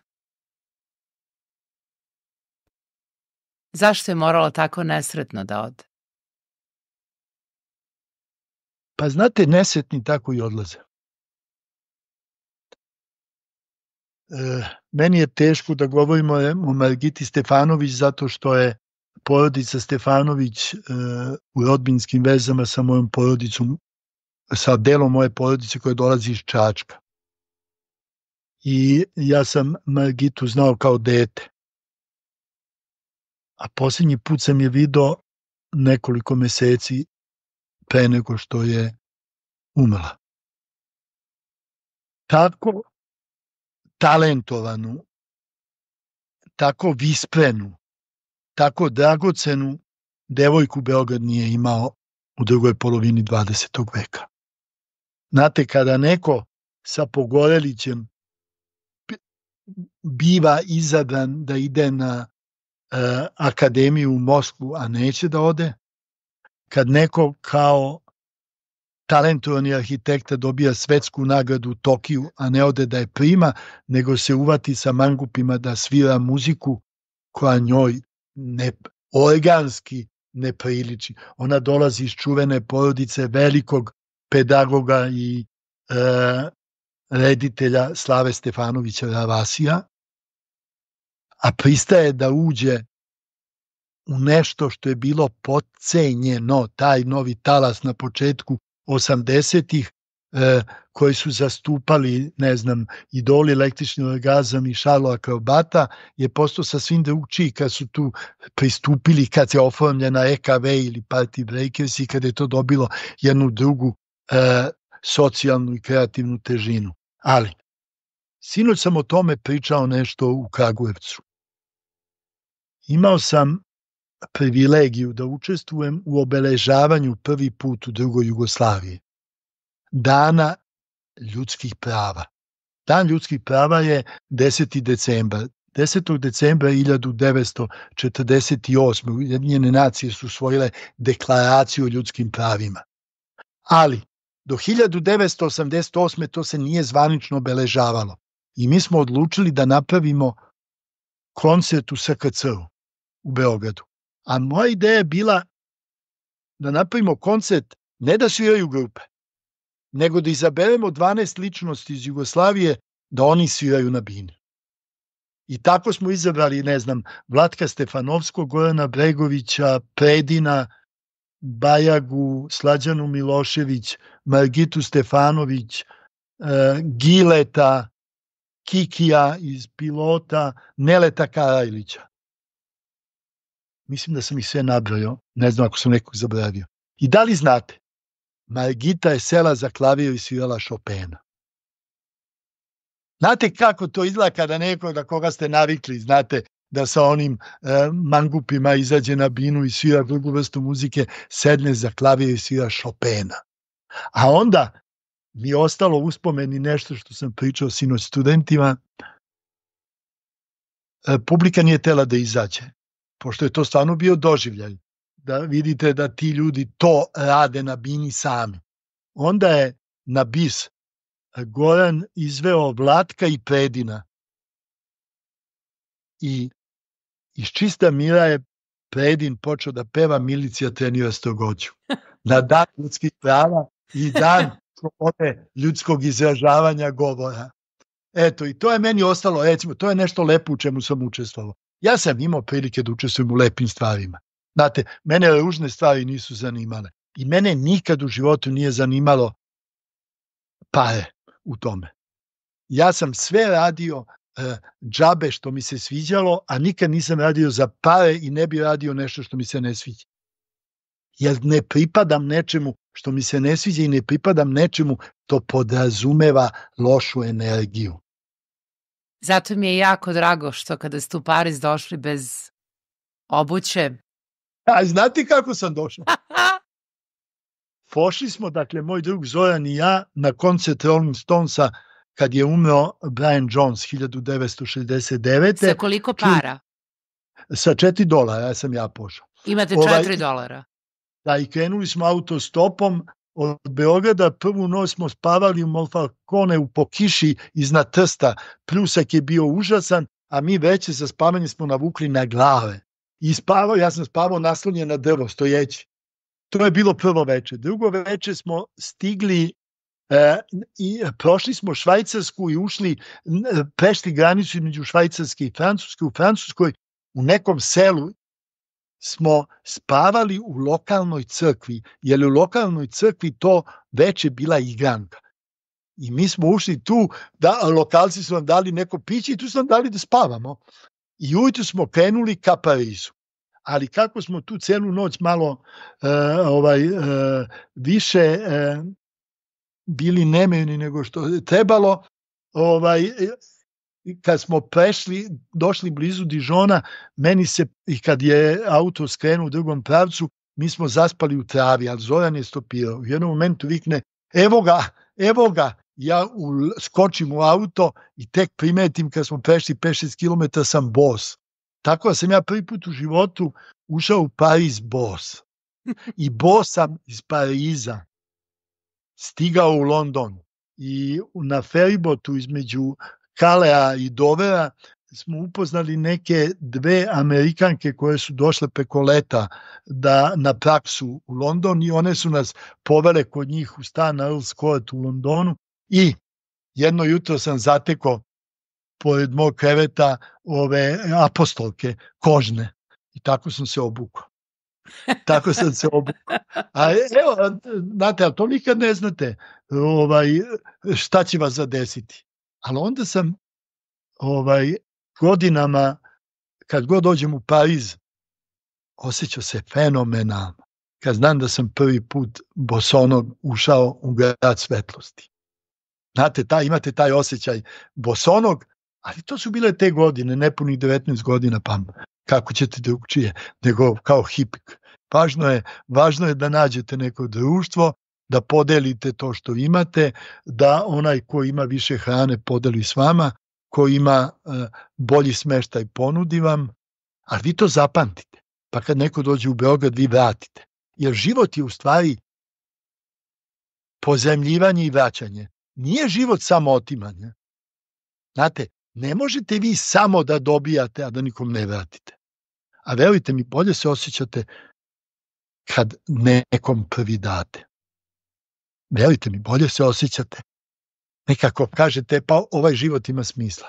Zašto je morala tako nesretno da ode? Pa znate, nesretni tako i odlaze. Meni je teško da govorimo o Margiti Stefanović zato što je porodica Stefanović u rodbinskim vezama sa mojom porodicom, sa delom moje porodice koja dolazi iz Čačka. I ja sam Margitu znao kao dete. A posljednji put sam je video nekoliko meseci pre nego što je umrla. Tako talentovanu, tako visprenu, tako dragocenu devojku Beograd nije imao u drugoj polovini 20. veka. Znate, kada neko sa Pogorelićem biva izabran da ide na akademiju u Moskvu, a neće da ode, kad neko kao talentovani arhitekta dobija svetsku nagradu u Tokiju, a ne ode da je prima, nego se uvati sa mangupima da svira muziku koja njoj organski ne priliči. Ona dolazi iz čuvene porodice velikog pedagoga i reditelja Slave Stefanovića Ravasija, a pristaje da uđe u nešto što je bilo potcenjeno, taj novi talas na početku 80-ih, koji su zastupali, ne znam, idoli Električni orgazam i Šarlo Akrobata, je postao sasvim drugčiji kad su tu pristupili, kad se oformljena EKV ili Party Breakers i kad je to dobilo jednu drugu socijalnu i kreativnu težinu. Ali, sinoć sam o tome pričao nešto u Kragujevcu. Imao sam privilegiju da učestvujem u obeležavanju prvi put u drugoj Jugoslaviji Dana ljudskih prava. Dan ljudskih prava je 10. decembar. 10. decembra 1948. Ujedinjene nacije su usvojile deklaraciju o ljudskim pravima. Ali do 1988. to se nije zvanično obeležavalo. I mi smo odlučili da napravimo koncert u SKC-u u Beogradu. A moja ideja je bila da napravimo koncert, ne da sviraju grupe, nego da izaberemo 12 ličnosti iz Jugoslavije da oni sviraju na bini. I tako smo izabrali, ne znam, Vlatka Stefanovskog, Gorana Bregovića, Predina, Bajagu, Slađanu Milošević, Margitu Stefanović, Gileta, Kikija iz Pilota, Neleta Karajlića. Mislim da sam ih sve nabrojao, ne znam ako sam nekog zaboravio. I da li znate, Margita je sela za klavir i svirala Chopina. Znate kako to izgleda kada neko da koga ste navikli, znate da sa onim mangupima izađe na binu i svira drugu vrstu muzike, sedne za klavir i svira Chopina. A onda mi je ostalo uspomeni nešto što sam pričao sinoć studentima. Publika nije tela da izađe, pošto je to stvarno bio doživljaj. Da vidite da ti ljudi to rade na bini sami. Onda je na bis Goran izveo Vlatka i Predina. I iz čista mira je Predin počeo da peva Milicija trenira strogoću. Na dan ljudskih prava i dan slobode ljudskog izražavanja govora. Eto, i to je meni ostalo, recimo, to je nešto lepo u čemu sam učestvovao. Ja sam imao prilike da učestvujem u lepim stvarima. Znate, mene ružne stvari nisu zanimale. I mene nikad u životu nije zanimalo pare u tome. Ja sam sve radio džabe što mi se sviđalo, a nikad nisam radio za pare i ne bi radio nešto što mi se ne sviđa. Jer ne pripadam nečemu što mi se ne sviđa i ne pripadam nečemu to podrazumeva lošu energiju. Zato mi je jako drago što kada ste u Pariz došli bez obuće. A znate kako sam došao? Pošli smo, dakle, moj drug Zoran i ja, na koncert Rolling Stonesa kad je umro Brian Jones 1969. Sa koliko para? Sa $4, ja sam pošao. Imate $4. Da, i krenuli smo autostopom od Beograda. Prvu noć smo spavali u Monfalcone po kiši iznad Trsta. Pljusak je bio užasan, a mi veće za spavanje smo navukli na glave. I ja sam spavao naslonjen na drvo, stojeći. To je bilo prvo veče. Drugo veče smo stigli I prošli smo Švajcarsku i prešli granicu između Švajcarske i Francuske. U Francuskoj u nekom selu smo spavali u lokalnoj crkvi, jer u lokalnoj crkvi to veče bila igranka. I mi smo ušli tu, lokalci su nam dali neko piće i tu su nam dali da spavamo. I ujutro smo krenuli ka Parizu. Ali kako smo tu celu noć malo više bili nemirni nego što je trebalo, kad smo došli blizu Dižona, i kad je auto skrenuo u drugom pravcu, mi smo zaspali u travi, ali Zoran je stopirao. U jednom momentu vikne, evo ga, ja skočim u auto i tek primetim kad smo prešli 5-6 km sam bos. Tako da sam ja prvi put u životu ušao u Pariz bos. I bos sam iz Pariza stigao u London. I na feribotu između Kalea i Dovera smo upoznali neke 2 Amerikanke koje su došle preko leta na praksu u London i one su nas povele kod njih u stan na Earl's Court u Londonu i jedno jutro sam zatekao pored mog kreveta ove apostolke kožne i tako sam se obukao. A evo, znate, ali to nikad ne znate šta će vas zadesiti. Ali onda sam godinama, kad god dođem u Pariz, osjećao se fenomenalno. Kad znam da sam prvi put bosonog ušao u grad svetlosti. Znate, imate taj osjećaj bosonog, ali to su bile te godine, nepunih 19 godina, pa kako ćete drugčije, nego kao hipik. Važno je da nađete neko društvo, da podelite to što imate, da onaj ko ima više hrane podeli s vama, ko ima bolji smeštaj ponudi vam, ali vi to zapamtite. Pa kad neko dođe u Beograd, vi vratite. Jer život je u stvari pozajmljivanje i vraćanje. Nije život samo otimanje. Znate, ne možete vi samo da dobijate, a da nikom ne vratite. A verujte mi, bolje se osjećate kad nekom prvi date. Verujte mi, bolje se osjećate. Nekako kažete, pa ovaj život ima smisla.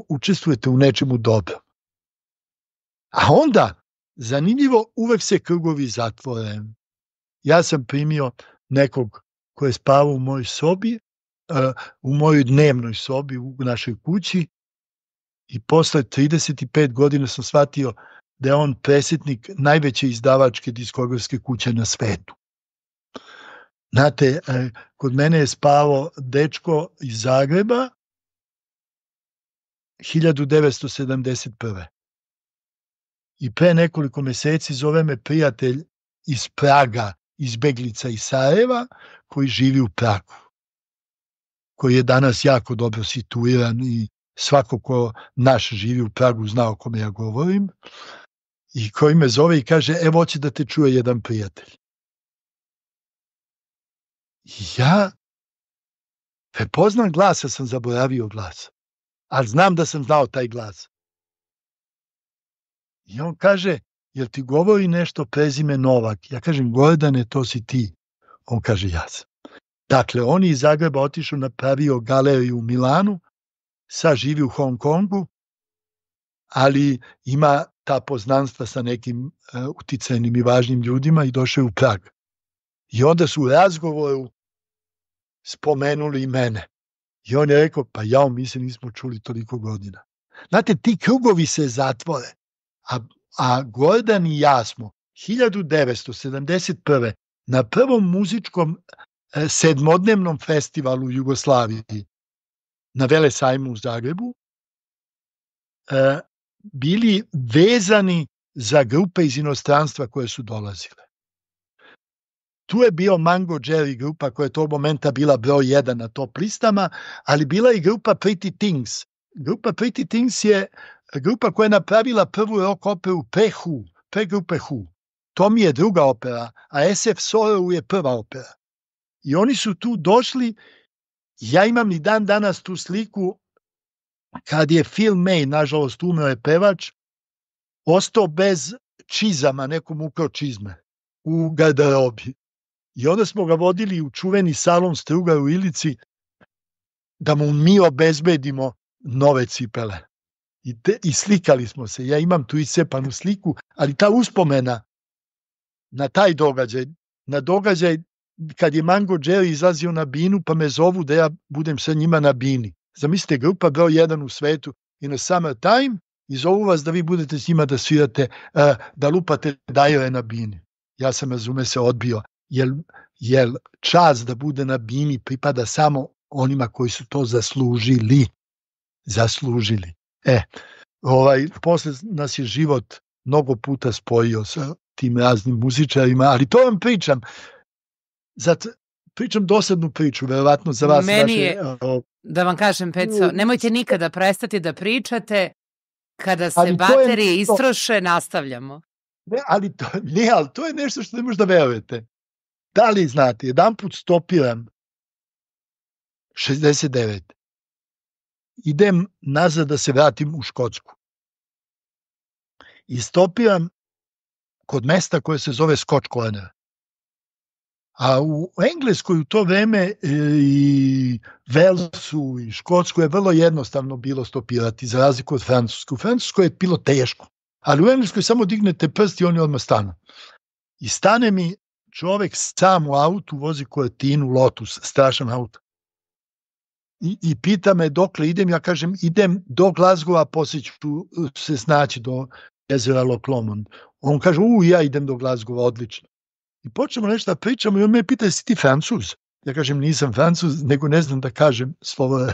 Učestvujete u nečemu dobrom. A onda, zanimljivo, uvek se krugovi zatvore. Ja sam primio nekog ko je spavao u mojoj sobi, u mojoj dnevnoj sobi u našoj kući i posle 35 godina sam shvatio da je on predsjednik najveće izdavačke diskografske kuće na svetu. Znate, kod mene je spavao dečko iz Zagreba 1971. I pre nekoliko meseci zove me prijatelj iz Praga, izbeglica iz Sarajeva, koji živi u Pragu, koji je danas jako dobro situiran i svako ko naš živi u Pragu zna o kome ja govorim, i koji me zove i kaže, evo hoće da te čuje jedan prijatelj. Ja prepoznam glas, ja sam zaboravio glas, ali znam da sam znao taj glas. I on kaže, jel ti govori nešto prezime Novak? Ja kažem, Gordane, to si ti. On kaže, ja sam. Dakle, on je iz Zagreba otišao, napravio galeriju u Milanu, sad živi u Hong Kongu, ali ima ta poznanstva sa nekim uticajnim i važnim ljudima i došao je u Prag. I onda su u razgovoru spomenuli i mene. I on je rekao, pa jao, mi se nismo čuli toliko godina. Znate, ti krugovi se zatvore, a Gordan i ja smo 1971. na prvom muzičkom 7-dnevnom festivalu u Jugoslaviji na Velesajmu u Zagrebu bili vezani za grupe iz inostranstva koje su dolazile. Tu je bio Mango Jerry grupa koja je tog momenta bila broj 1 na top listama, ali bila i grupa Pretty Things. Grupa Pretty Things je grupa koja je napravila prvu rock operu pre grupe Who. To mi je druga opera, a SF Sorrow je prva opera. I oni su tu došli, ja imam i dan danas tu sliku kad je Phil May, nažalost umro je pevač, ostao bez čizama, nekom ukrao čizme u garderobi. I onda smo ga vodili u čuveni salon Strugar u Ilici da mu mi obezbedimo nove cipele. I slikali smo se. Ja imam tu iscepanu sliku, ali ta uspomena na taj događaj, na događaj kad je Mango Jerry izlazio na binu, pa me zovu da ja budem sa njima na bini. Zamislite, grupa broj 1 u svetu i na Summertime i zovu vas da vi budete s njima da svirate, da lupate dajere na bini. Ja sam, razume se, odbio, jer čast da bude na bini pripada samo onima koji su to zaslužili. Posle nas je život mnogo puta spojio sa tim raznim muzičarima, ali to vam pričam. Zato pričam dosadnu priču, verovatno za vas. Meni je, da vam kažem, Peco, nemojte nikada prestati da pričate, kada se baterije istroše, nastavljamo. Ali to je nešto što ne možda verujete. Da li znate, jedan put stopiram 69. Idem nazad da se vratim u Škotsku. I stopiram kod mesta koje se zove Scotch Corner. A u Engleskoj u to vreme i Velsu i Škotsku je vrlo jednostavno bilo stopirati, za razliku od Francuske. U Francuskoj je bilo teško, ali u Engleskoj samo dignete prst i oni odmah stanu. I stane mi čovek sam u autu, vozi Cortina Lotus, strašan auto. I pita me dokle idem, ja kažem idem do Glasgowa, poslije ću se snaći do jezera Loch Lomond. On kaže, ja idem do Glasgowa, odlično. I počnemo nešto da pričamo i on me pita, jesi ti Francuz? Ja kažem, nisam Francuz, nego ne znam da kažem slovo.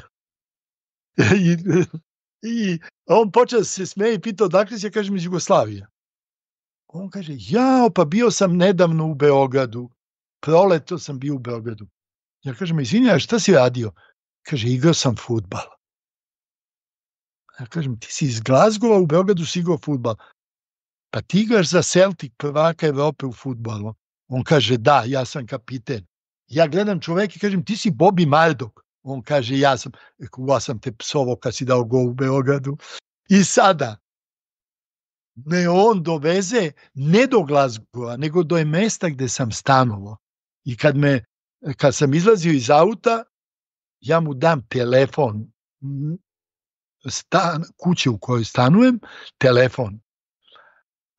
I on počeo da se smeje i pita odakle si, ja kažem iz Jugoslavije. On kaže, pa bio sam nedavno u Beogradu, proleto sam bio u Beogradu. Ja kažem, izvinjaj, šta si radio? Kaže, igrao sam fudbal. Ja kažem, ti si iz Glasgowa, u Beogradu si igrao fudbal. Pa ti igraš za Celtic, prvaka Evrope u fudbalu. On kaže, da, ja sam kapiten. Ja gledam čoveka i kažem, ti si Bobby Murdoch. On kaže, ja sam te psovo kad si dao gol u Beogradu. I sada, me on doveze ne do Glasgowa, nego do mesta gde sam stanovao. I kad sam izlazio iz auta, ja mu dam telefon, kuće u kojoj stanujem, telefon.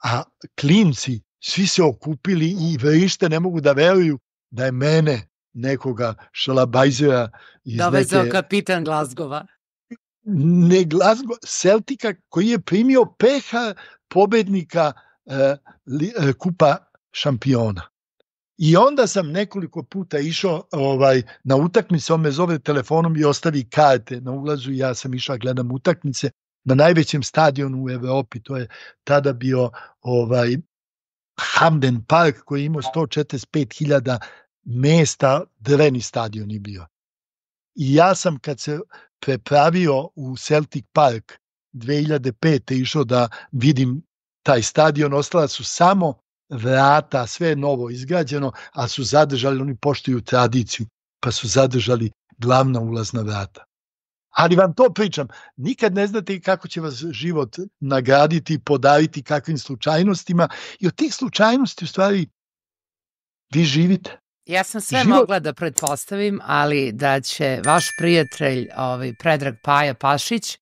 A klinci, svi se okupili i vrište, ne mogu da veruju da je mene, nekoga šalabajzera iz dovezao kapitan Glasgowa. Ne Glasgow, Celtica, koji je primio peha pobednika kupa šampiona. I onda sam nekoliko puta išao na utakmice, on me zove telefonom i ostavi karte na ulazu i ja sam išao gledam utakmice na najvećem stadionu u Evropi, to je tada bio Hampden Park koji je imao 145.000 mesta, drveni stadion je bio. I ja sam kad se prepravio u Celtic Park 2005. išao da vidim taj stadion, ostala su samo vrata, sve je novo izgrađeno, a su zadržali, oni poštuju tradiciju, pa su zadržali glavna ulazna vrata. Ali vam to pričam, nikad ne znate kako će vas život nagraditi, podariti kakvim slučajnostima i od tih slučajnosti u stvari vi živite. Ja sam sve mogla da pretpostavim, ali da će vaš prijatelj Predrag Paja Pašić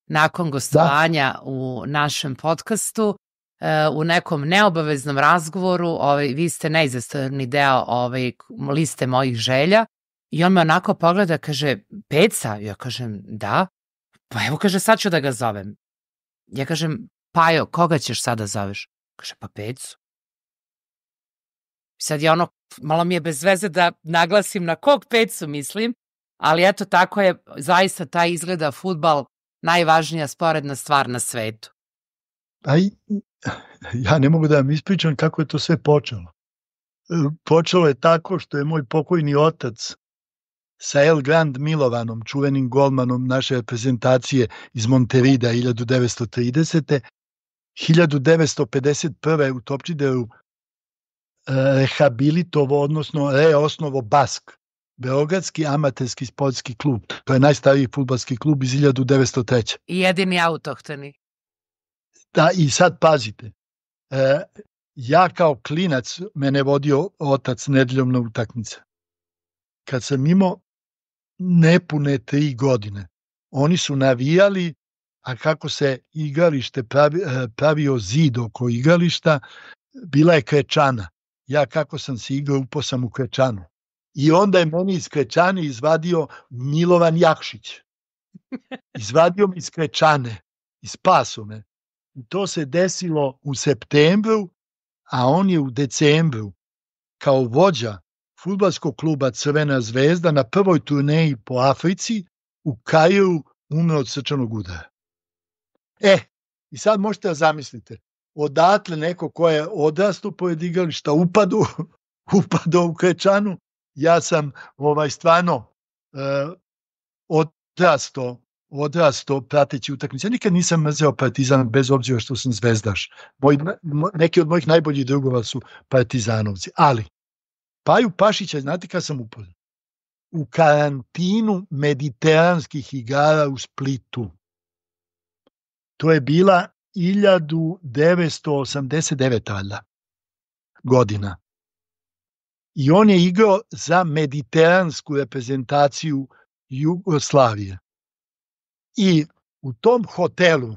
nakon gostovanja u našem podcastu u nekom neobaveznom razgovoru, vi ste neizostavni deo liste mojih želja i on me onako pogleda, kaže, Peca? Ja kažem, da. Pa evo, kaže, sad ću da ga zovem. Ja kažem, Pajo, koga ćeš sada zoveš? Kaže, pa Pecu. Sad je malo mi je bez veze da naglasim na kog Pecu mislim, ali eto tako je, zaista taj izgleda fudbal najvažnija sporedna stvar na svetu. Ja ne mogu da vam ispričam kako je to sve počelo. Počelo je tako što je moj pokojni otac sa El Grand Milovanom, čuvenim golmanom naše reprezentacije iz Monterida 1930. 1951. u Topčideru rehabilitovo, odnosno reosnovo Bask, Beogradski amaterski sportski klub. To je najstariji fudbalski klub iz 1903. I jedini autohtoni. Da, i sad pazite, ja kao klinac, mene vodio otac nedeljom na utakmice. Kad sam imao nepune 3 godine, oni su navijali, a kako se igralište pravio zid oko igrališta, bila je krečana. Ja kako sam se igrao, upao sam u krečanu. I onda je meni iz krečane izvadio Milovan Jakšić. Izvadio mi iz krečane i spasio me. I to se desilo u septembru, a on je u decembru kao vođa fudbalskog kluba Crvena zvezda na prvoj turneji po Africi u Kairu umro od srčanog udara. I sad možete da zamislite, odatle neko ko je odrastao pored igrališta upadao u krečanu, ja sam stvarno odrastao prateći utakmice. Ja nikad nisam mrzeo Partizan bez obzira što sam zvezdaš. Neki od mojih najboljih drugova su Partizanovci. Ali, Paju Pašića, znate kada sam upoznao? U karantinu mediteranskih igara u Splitu. To je bila 1989. godina. I on je igrao za mediteransku reprezentaciju Jugoslavije. I u tom hotelu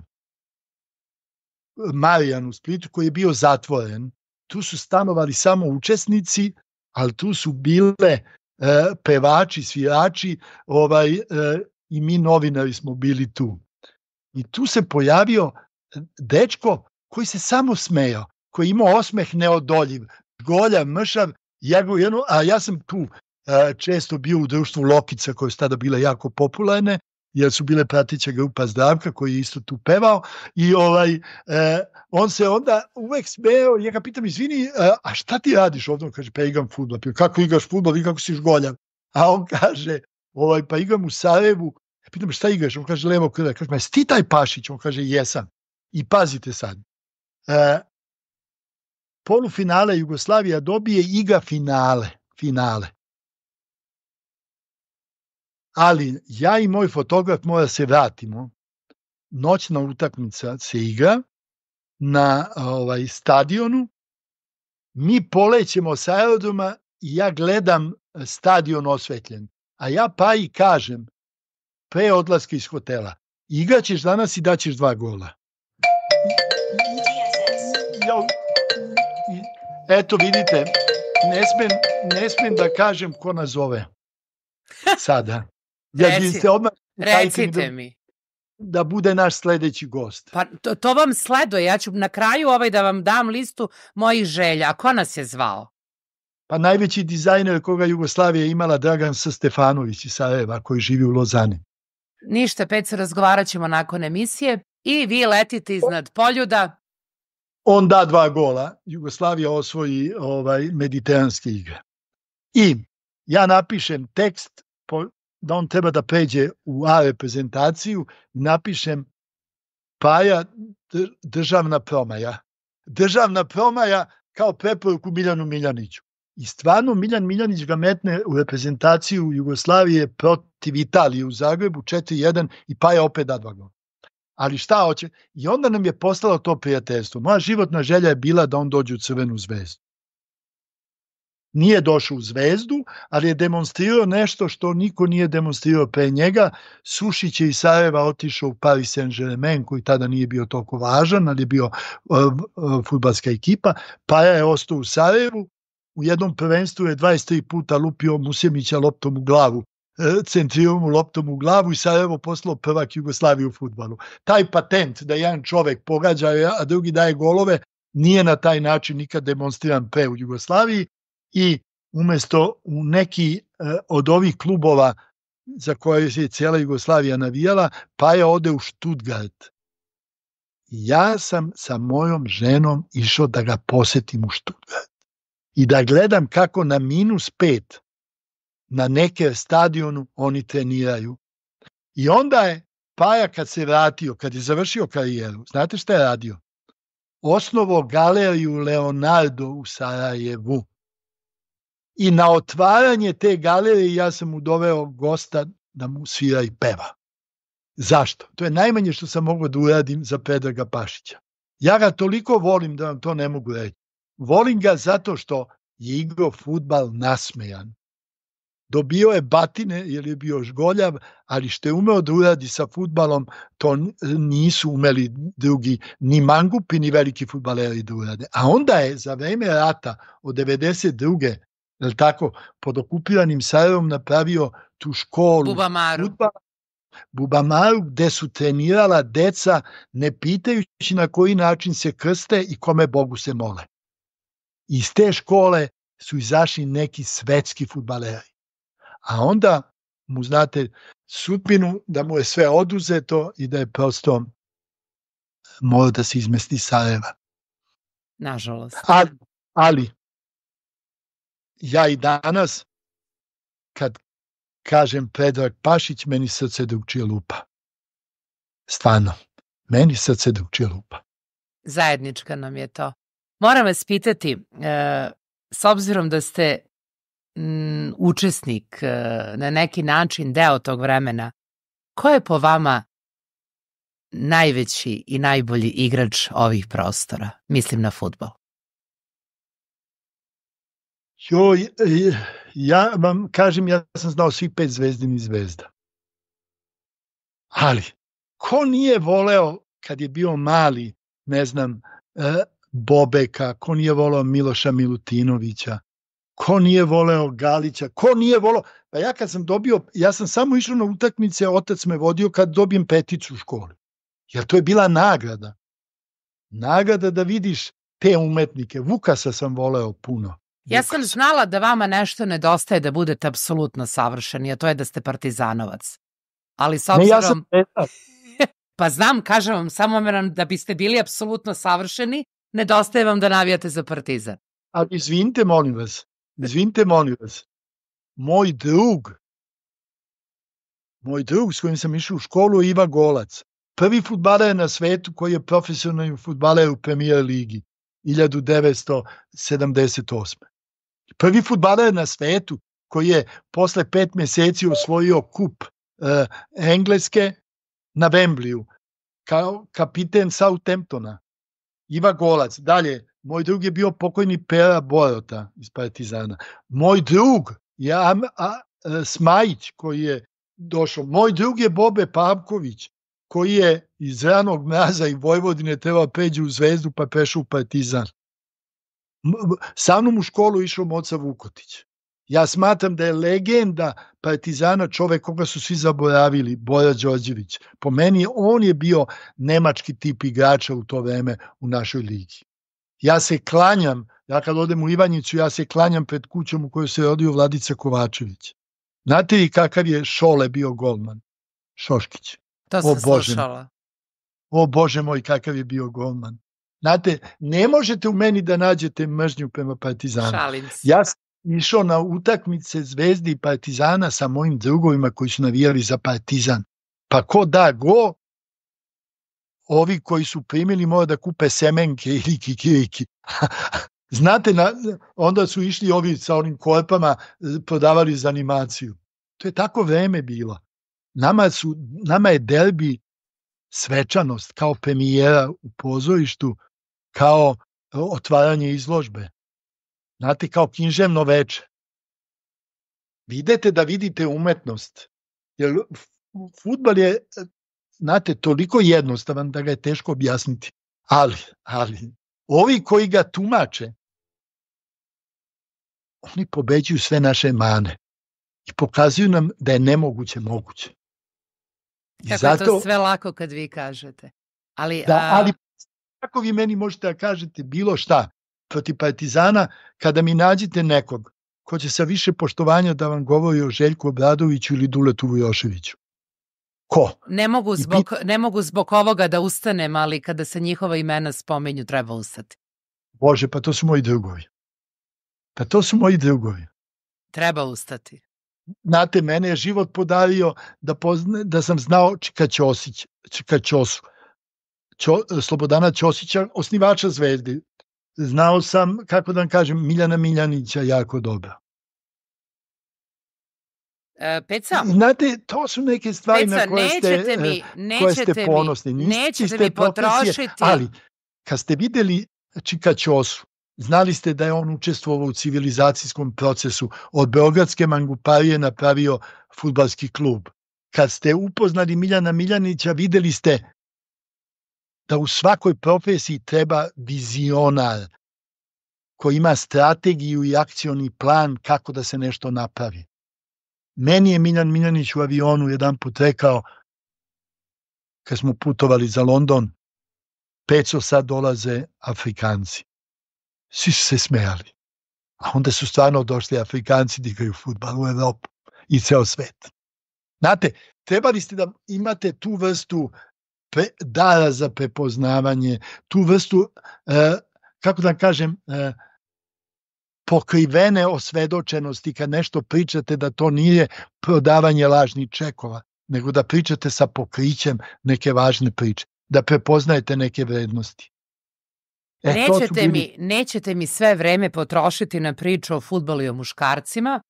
Marijan u Splitu, koji je bio zatvoren, tu su stanovali samo učesnici, ali tu su bile pevači, svirači, i mi novinari smo bili tu. I tu se pojavio dečko koji se samo smejao, koji imao osmeh neodoljiv, golja, mršav, a ja sam tu često bio u društvu Lokica, koje su tada bile jako popularne, jer su bile prateća grupa Zdravka, koji je isto tu pevao, i on se onda uvek smejao, ja ga pitam, izvini, a šta ti radiš ovdje? On kaže, pa igram fudbal. Kako igraš fudbal, i kako si žgoljav? A on kaže, pa igram u Sarajevu. Ja pitam, šta igraš? On kaže, levo krilo. Kaže, jesi ti taj Pašić? On kaže, jesam. I pazite sad, polufinale Jugoslavija dobije, igra finale. Ali ja i moj fotograf mora se vratimo. Noćna utakmica se igra na stadionu. Mi polećemo sa aerodroma i ja gledam stadion osvetljen. A ja Paji kažem, pre odlaska iz hotela, igraćeš danas i daćeš 2 gola. Eto vidite, ne smem da kažem ko nas zove sada. Recite mi. Da bude naš sledeći gost. Pa to vam sleduje, ja ću na kraju da vam dam listu mojih želja. A ko nas je zvao? Pa najveći dizajner koga Jugoslavija imala, Dragan S. Stefanović iz Sarajeva, koji živi u Lozani. Ništa, Peco, razgovarat ćemo nakon emisije i vi letite iznad Poljuda. On da 2 gola, Jugoslavija osvoji mediteranske igre. I ja napišem tekst da on treba da pređe u A reprezentaciju, napišem Paja državna promaja. Državna promaja kao preporuku Miljanu Miljaniću. I stvarno Miljan Miljanić ga metne u reprezentaciju Jugoslavije protiv Italije u Zagrebu 4-1 i Paja opet da 2 gola. Ali šta hoće? I onda nam je postalo to prijateljstvo. Moja životna želja je bila da on dođe u Crvenu zvezdu. Nije došao u Zvezdu, ali je demonstrirao nešto što niko nije demonstrirao pre njega. Sušić je iz Sarajeva otišao u Paris Saint-Germain, koji tada nije bio toliko važan, ali je bio fudbalska ekipa. Paja je ostao u Sarajevu. U jednom prvenstvu je 23 puta lupio Musemića loptom u glavu, centrijumu loptom u glavu, i Sarajevo poslao prvak Jugoslavije u fudbalu. Taj patent da jedan čovek pogađa, a drugi daje golove, nije na taj način nikad demonstriran pre u Jugoslaviji. I umesto u neki od ovih klubova za koje se cijela Jugoslavija navijala, Paja ode u Stuttgart. Ja sam sa mojom ženom išao da ga posetim u Stuttgart i da gledam kako na -5 na neke stadionu oni treniraju. I onda je Paja kad se vratio, kad je završio karijeru, znate šta je radio? Osnovao galeriju Leonardo u Sarajevu. I na otvaranje te galerije ja sam mu doveo gosta da mu svira i peva. Zašto? To je najmanje što sam mogao da uradim za Predraga Pašića. Ja ga toliko volim da vam to ne mogu reći. Volim ga zato što je igrao fudbal nasmejan. Dobio je batine jer je bio žgoljav, ali što je umeo da uradi sa fudbalom, to nisu umeli drugi, ni mangupi, ni veliki fudbaleri da urade. A onda je za vreme rata od 92. tako, pod okupiranim Sarajevom napravio tu školu Bubamaru, gde su trenirala deca ne pitajući na koji način se krste i kome Bogu se mole. Iz te škole su izašli neki svetski fudbaleri. A onda mu, znate, sudbinu da mu je sve oduzeto i da je prosto morao da se izmesti iz Sarajeva. Nažalost. Ali ja i danas, kad kažem Predrag Pašić, meni srce drugčije lupa. Stvarno, meni srce drugčije lupa. Zajednička nam je to. Moram vas pitati, s obzirom da ste učesnik, na neki način deo tog vremena, ko je po vama najveći i najbolji igrač ovih prostora? Mislim na fudbal. Ja vam kažem, ja sam znao svih 5 zvezdinih zvezda. Ali, ko nije voleo kad je bio mali, ne znam, Bobeka, ko nije voleo Miloša Milutinovića, ko nije voleo Galića, ko nije voleo... Pa ja kad sam dobio, ja sam samo išao na utakmice, otac me vodio kad dobijem 5 u školi. Jer to je bila nagrada. Nagrada da vidiš te umetnike. Vukasa sam voleo puno. Ja sam znala da vama nešto nedostaje da budete apsolutno savršeni, a to je da ste partizanovac. Ali s obzirom... Ne, ja sam... Pa znam, kažem vam, samo da biste bili apsolutno savršeni, nedostaje vam da navijate za Partizan. Ali izvinite, molim vas. Moj drug s kojim sam išao u školu je Iva Golac. Prvi fudbaler na svetu koji je profesionalni fudbaler u Premier ligi. 1978. Prvi fudbaler na svetu koji je posle 5 meseci osvojio kup Engleske na Wembleyu kao kapiten Southamptona. Iva Golac. Dalje, moj drug je bio pokojni Pera Borota iz Partizana. Moj drug je Smajić koji je došao. Moj drug je Bobe Pavković koji je iz Ranog Mraza i Vojvodine trebao pređe u Zvezdu pa prešao u Partizan. Sa mnom u školu išao Moca Vukotić. Ja smatram da je legenda Partizana čovek koga su svi zaboravili, Bora Đorđević. Po meni on je bio nemački tip igrača u to vreme u našoj ligi. Ja se klanjam, ja kad odem u Ivanjicu, ja se klanjam pred kućom u kojoj se rodio Vladica Kovačević. Znate li kakav je Šole bio golman? Šoškić. To sam slušala. O Bože moj, kakav je bio golman. Znate, ne možete u meni da nađete mržnju prema Partizanu. Šalim se. Ja sam išao na utakmice Zvezde i Partizana sa mojim drugovima koji su navijali za Partizan. Pa ko da go, ovi koji su primili mora da kupe semenke ili kikiriki. Znate, onda su išli ovi sa onim korpama, prodavali za animaciju. To je tako vreme bilo. Nama je derbi svečanost kao premijera u pozorištu, kao otvaranje izložbe. Znate, kao književno veče. Vidite da vidite umetnost. Jer fudbal je, znate, toliko jednostavan da ga je teško objasniti. Ali, ovi koji ga tumače, oni pobeđuju sve naše mane i pokazuju nam da je nemoguće moguće. Kako je to sve lako kad vi kažete. Ali kako vi meni možete da kažete bilo šta protiv Partizana kada mi nađete nekog ko će sa više poštovanja da vam govori o Željku Obradoviću ili Duletu Vujoševiću? Ko? Ne mogu zbog ovoga da ustanem, ali kada se njihova imena spomenju treba ustati. Bože, pa to su moji drugovi. Treba ustati. Znate, mene je život podario da sam znao Čika Ćosu, Slobodana Ćosića, osnivača Zvezde. Znao sam, kako da vam kažem, Miljana Miljanića jako dobro. Peca, znate, to su neke stvari na koje ste ponosni. Nećete mi potrošiti. Ali, kad ste videli Čika Ćosu, Znali ste da je on učestvovao u civilizacijskom procesu. Od Beogradske manguparije napravio fudbalski klub. Kad ste upoznali Miljana Miljanića, videli ste da u svakoj profesiji treba vizionar koji ima strategiju i akcioni plan kako da se nešto napravi. Meni je Miljan Miljanić u avionu jedan put rekao, kad smo putovali za London, Peco, sad dolaze Afrikanci. Svi su se smejali. A onda su stvarno došli Afrikanci da igraju fudbal u Evropu i ceo svet. Znate, trebali ste da imate tu vrstu dara za prepoznavanje, tu vrstu, kako da kažem, pokrivene osvedočenosti kad nešto pričate da to nije prodavanje lažnih čekova, nego da pričate sa pokrićem neke važne priče, da prepoznajete neke vrednosti. Nećete mi sve vreme potrošiti na priču o fudbalu i o muškarcima.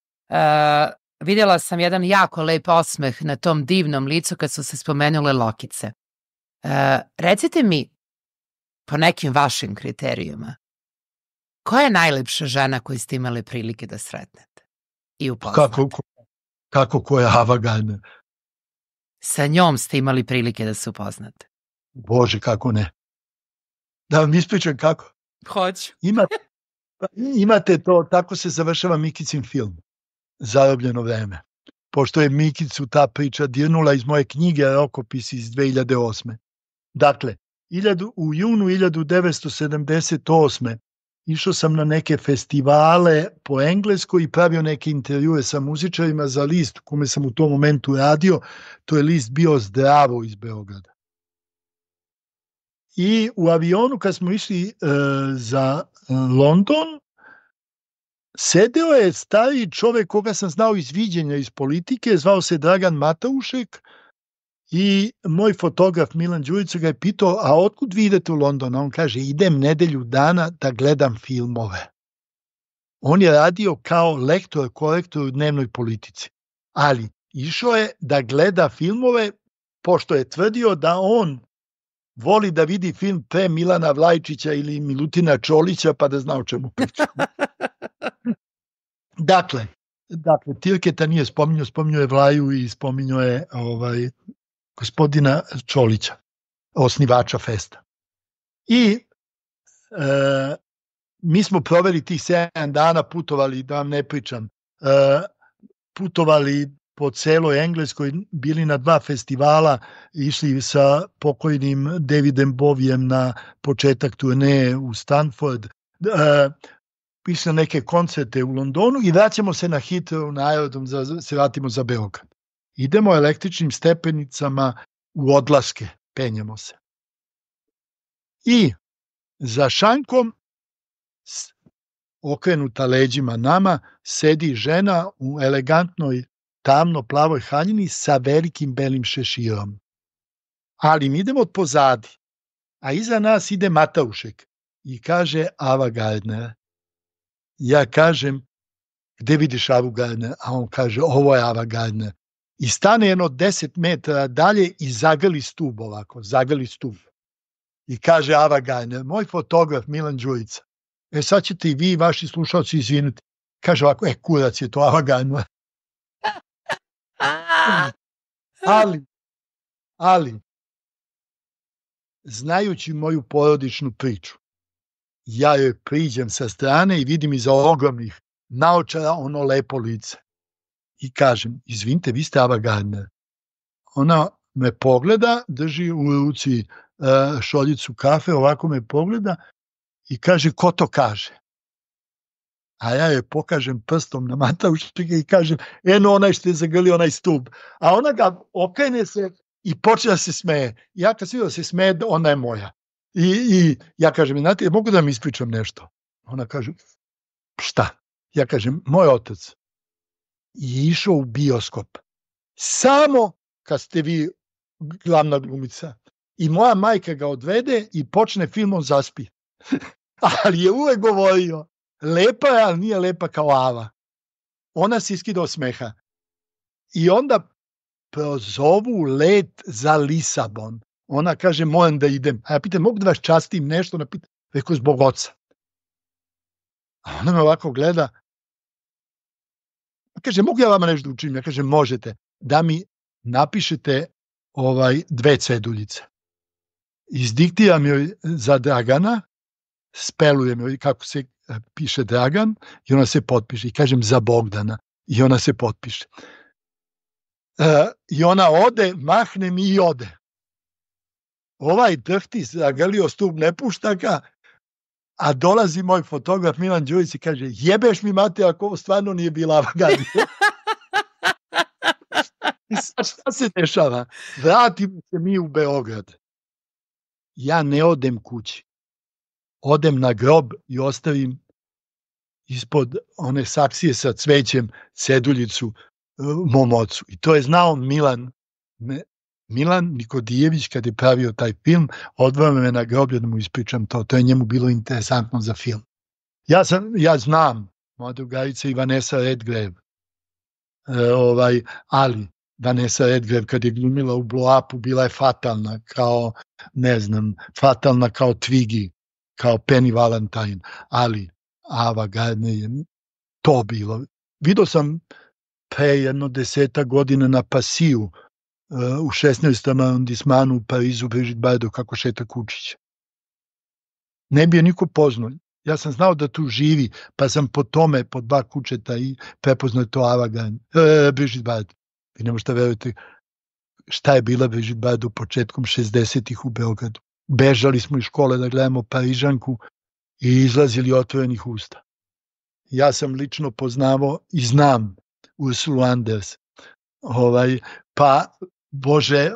Vidjela sam jedan jako lep osmeh na tom divnom licu kad su se spomenule lokice. Recite mi, po nekim vašim kriterijuma, koja je najlepša žena koju ste imali prilike da sretnete i upoznate? Kako koja Ava Gardner? Sa njom ste imali prilike da se upoznate? Bože, kako ne. Da vam ispričam kako? Hoću. Imate to, tako se završava Mikicin film, Zarobljeno vreme. Pošto je Mikicu ta priča dirnula iz moje knjige Rokopis iz 2008. Dakle, u junu 1978. išao sam na neke festivale po Engleskoj i pravio neke intervjue sa muzičarima za list u kome sam u tom momentu radio. To je list bio Zdravo iz Beograda. I u avionu kad smo išli za London, sedeo je stariji čovek koga sam znao iz viđenja iz politike, zvao se Dragan Mataušek i moj fotograf Milan Đurica ga je pitao, a otkud vi idete u London? A on kaže, idem nedelju dana da gledam filmove. On je radio kao korektor u dnevnoj politici, ali išao je da gleda filmove pošto je tvrdio da on voli da vidi film pre Milana Vlajčića ili Milutina Čolića pa da zna o čemu priča. Dakle, Tirketa nije spominjao je Vlaju i spominjao je gospodina Čolića, osnivača festa. I mi smo proveli tih 7 dana, putovali, da vam ne pričam, putovali po celoj Engleskoj, bili na 2 festivala, išli sa pokojnim Davidem Bovijem na početak turneje u Stanford, išli na neke koncerte u Londonu i vraćamo se na Heathrow, na aerodrom, se vratimo za Beograd. Idemo električnim stepenicama u odlaske, penjemo se. I za šankom, okrenuta leđima nama, sedi žena u elegantnoj tamno-plavoj haljini sa velikim belim šeširom. Ali mi idemo od pozadi, a iza nas ide Mataušek i kaže Ava Gardner. Ja kažem, gde vidiš Avu Gardner? A on kaže, ovo je Ava Gardner. I stane jedno 10 metara dalje i zagrli stub ovako, zagrli stub. I kaže Ava Gardner, moj fotograf Milan Đurica. Sad ćete i vi i vaši slušalci izvinuti. Kaže ovako, kurac je to Ava Gardner. Ali, znajući moju porodičnu priču, ja joj priđem sa strane i vidim iza ogromnih naočara ono lepo lice. I kažem, izvinite, vi ste Ava Gardner. Ona me pogleda, drži u ruci šoljicu kafe, ovako me pogleda i kaže, ko to kaže? A ja joj pokažem prstom na Matauščega i kažem, eno onaj što je zagrlio onaj stub. A ona ga okrene se i počne da se smeje. Ja kad svi da se smeje, ona je moja. I ja kažem, znate, mogu da mi ispričam nešto? Ona kaže, šta? Ja kažem, moj otac je išao u bioskop samo kad ste vi glavna glumica. I moja majka ga odvede i počne filmom zaspi. Ali je uvek govorio, lepa je, ali nije lepa kao Ava. Ona se iskida od smeha. I onda prozovu let za Lisabon. Ona kaže, moram da idem. A ja pitam, mogu da vas častim nešto? Rekao, zbog oca. A ona me ovako gleda, kaže, mogu ja vama nešto da učinim? Ja kažem, možete, da mi napišete 2 ceduljice. Izdiktiram joj za Dragana, spelujem joj kako se piše Dragan i ona se potpiše. I kažem za Bogdana i ona se potpiše. I ona ode, mahne mi i ode. Ovaj drhti, zagrlio stup, ne pušta ga, a dolazi moj fotograf Milan Đurić i kaže, jebeš mi mate ako ovo stvarno nije bila Avangardija. I sad šta se dešava? Vratimo se mi u Beograd. Ja ne odem kući. Odem na grob i ostavim ispod one saksije sa cvećem ceduljicu mom ocu. I to je znao Milan Nikodijević kad je pravio taj film, odveo me na groblje da mu ispričam to. To je njemu bilo interesantno za film. Ja znam moja drugarica i Vanessa Redgrave, ali Vanessa Redgrave kad je glumila u Blow-upu bila je fatalna kao, ne znam, fatalna kao Twiggy, kao Penny Valentine, ali Ava Gardner je to bilo. Vidio sam pre jedno 10 godina na Pasiju u 16. arondismanu u Parizu Brigitte Bardot kako šeta kučić. Ne bi je niko poznao. Ja sam znao da tu živi, pa sam po tome, po 2 kućeta i prepoznao to Ava Gardner, Brigitte Bardot. Vi ne možete verujete šta je bila Brigitte Bardot početkom 60-ih u Beogradu. Bežali smo iz škole da gledamo Parižanku i izlazili otvorenih usta. Ja sam lično poznavao i znam Ursulu Anders. Pa, Bože,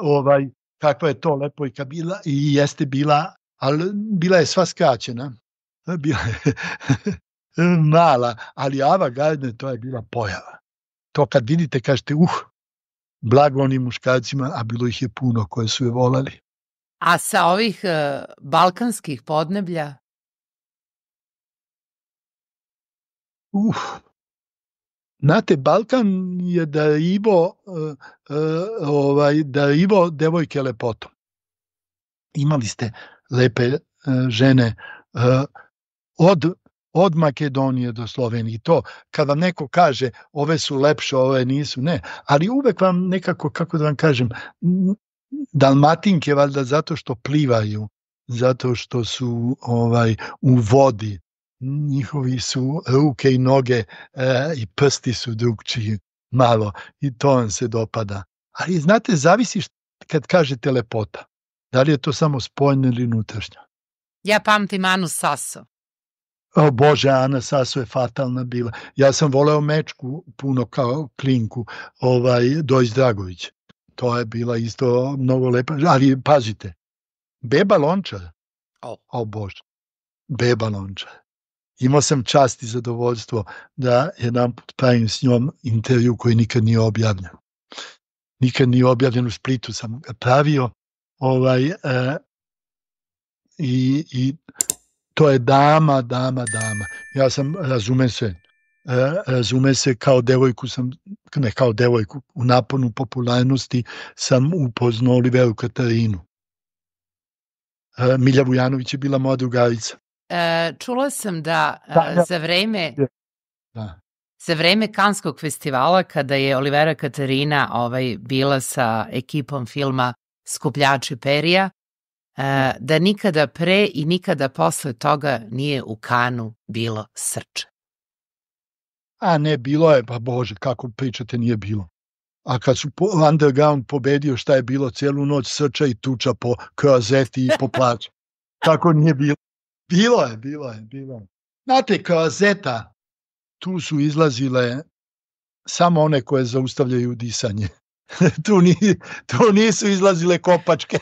kakva je to lepojka bila i jeste bila, ali bila je sva skraćena. Bila je mala, ali Ava Gardner to je bila pojava. To kad vidite kažete, blago onim muškarcima, a bilo ih je puno koje su je volali. A sa ovih balkanskih podneblja? Znate, Balkan je darivo devojke lepotom. Imali ste lepe žene od Makedonije do Slovenije. To, kad vam neko kaže ove su lepše, ove nisu, ne. Ali uvek vam nekako, kako da vam kažem, Dalmatinke, valjda zato što plivaju, zato što su u vodi, njihovi su ruke i noge i prsti su drugčiji malo i to vam se dopada. Ali znate, zavisi kad kažete lepota. Da li je to samo spoljno ili unutrašnjo? Ja pamtim Anu Saso. O Bože, Ana Saso je fatalna bila. Ja sam voleo Mečku puno kao klinku, Dojić Dragović. To je bila isto mnogo lepa. Ali pazite, Beba Lončar. O Bože, Beba Lončar. Imao sam čast i zadovoljstvo da jedanput pravim s njom intervju koji nikad nije objavljen. Nikad nije objavljen, u Splitu sam ga pravio. I to je dama. Ja sam, razume se, kao devojku u naponu popularnosti sam upoznao Oliveru Katarinu. Milja Vujanović je bila moja drugarica. Čula sam da za vreme Kanskog festivala, kada je Olivera Katarina bila sa ekipom filma Skupljači perja, da nikada pre i nikada posle toga nije u Kanu bilo srče. A ne, bilo je, pa Bože, kako pričate, nije bilo. A kad su Underground pobedio, šta je bilo? Celu noć srča i tuča po Kroazeti i po plaću. Tako nije bilo. Bilo je. Znate, Kroazeta, tu su izlazile samo one koje zaustavljaju disanje. Tu nisu izlazile kopačke.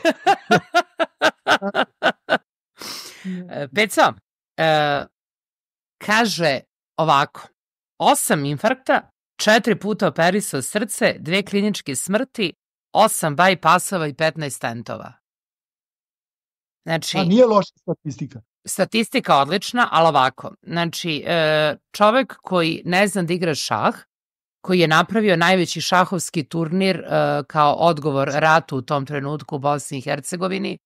Peco, kaže ovako, 8 infarkta, 4 puta operisao srce, 2 kliničke smrti, 8 bypassova i 15 stentova. Znači, nije loša statistika. Statistika odlična, ali ovako. Znači, čovek koji ne zna da igra šah, koji je napravio najveći šahovski turnir kao odgovor ratu u tom trenutku u Bosni i Hercegovini,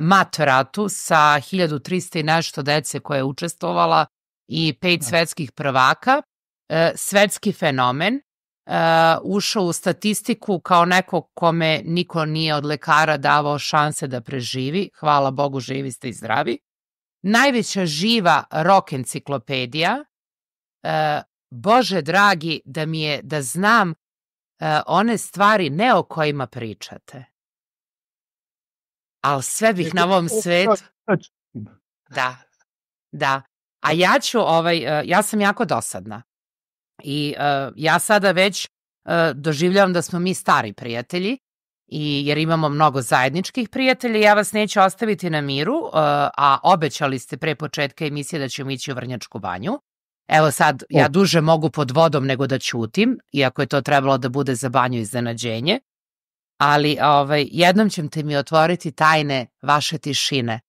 mat ratu sa 1300 i nešto dece koja je učestvovala, i 5 svetskih prvaka, svetski fenomen, ušao u statistiku kao neko kome niko nije od lekara davao šanse da preživi, hvala Bogu živi ste i zdravi, najveća živa rock enciklopedija, Bože dragi da znam one stvari ne o kojima pričate. Ali sve bih na ovom svetu... Da. A ja sam jako dosadna. I ja sada već doživljavam da smo mi stari prijatelji, jer imamo mnogo zajedničkih prijatelja. Ja vas neću ostaviti na miru, a obećali ste pre početka emisije da ćemo ići u Vrnjačku banju. Evo sad, ja duže mogu pod vodom nego da ćutim, iako je to trebalo da bude za banju iznenađenje, ali jednom ćete mi otvoriti tajne vaše tišine,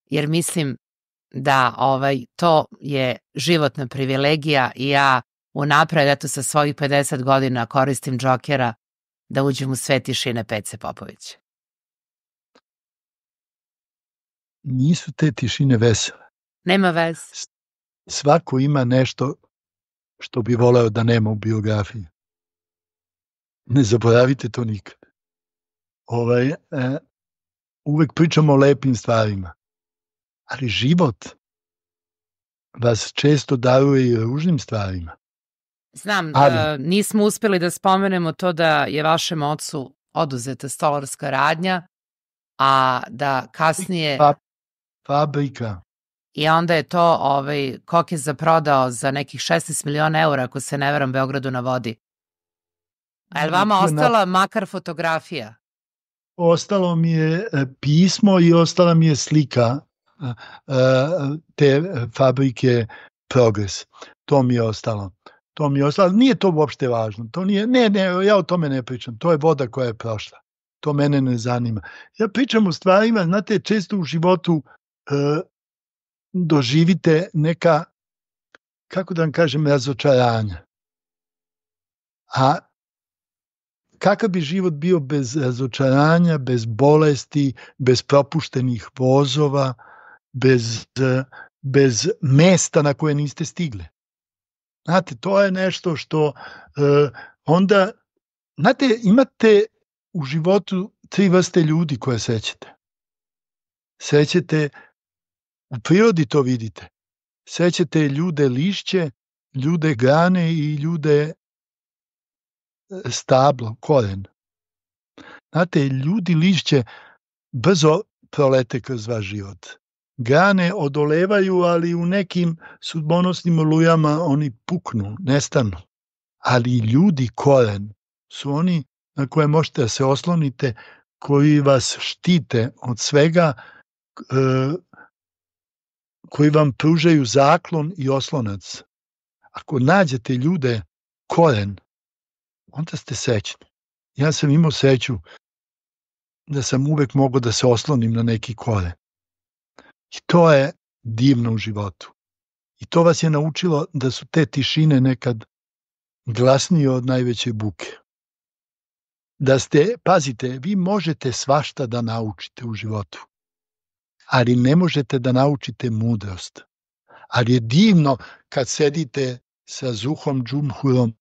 jer mislim da to je životna privilegija i ja unapred, eto sa svojih 50 godina koristim džokera da uđem u sve tišine Pece Popovića. Nisu te tišine vesele. Nema veze. Svako ima nešto što bi voleo da nema u biografiji. Ne zaboravite to nikad. Uvek pričamo o lepim stvarima, ali život vas često daruje i ružnim stvarima. Znam, nismo uspeli da spomenemo to da je vašem ocu oduzeta stolarska radnja, a da kasnije... Fabrika. I onda je to Kokeza prodao za nekih 16 miliona eura, ako se ne veram, Beogradu na vodi. A je li vama ostala makar fotografija? Ostalo mi je pismo i ostala mi je slika te fabrike Progres. To mi je ostalo. Nije to uopšte važno. Ja o tome ne pričam. To je voda koja je prošla. To mene ne zanima. Ja pričam o stvarima, znate, često u životu doživite neka, kako da vam kažem, razočaranja. A kakav bi život bio bez razočaranja, bez bolesti, bez propuštenih vozova, bez mesta na koje niste stigli? Znate, to je nešto što onda, znate, imate u životu 3 vrste ljudi koje sećate. Sećate, u prirodi to vidite. Sećate ljude lišće, ljude grane i ljude stablo, koren. Znate, ljudi lišće brzo prolete kroz vaš život. Grane odolevaju, ali u nekim sudbonosnim olujama oni puknu, nestanu. Ali ljudi koren su oni na koje možete da se oslonite, koji vas štite od svega, koji vam pružaju zaklon i oslonac. Ako nađete ljude koren, onda ste srećni. Ja sam imao sreću da sam uvek mogao da se oslonim na neki koren. I to je divno u životu. I to vas je naučilo da su te tišine nekad glasnije od najveće buke. Pazite, vi možete svašta da naučite u životu, ali ne možete da naučite mudrost. Ali je divno kad sedite sa Zuhom Džumhurom,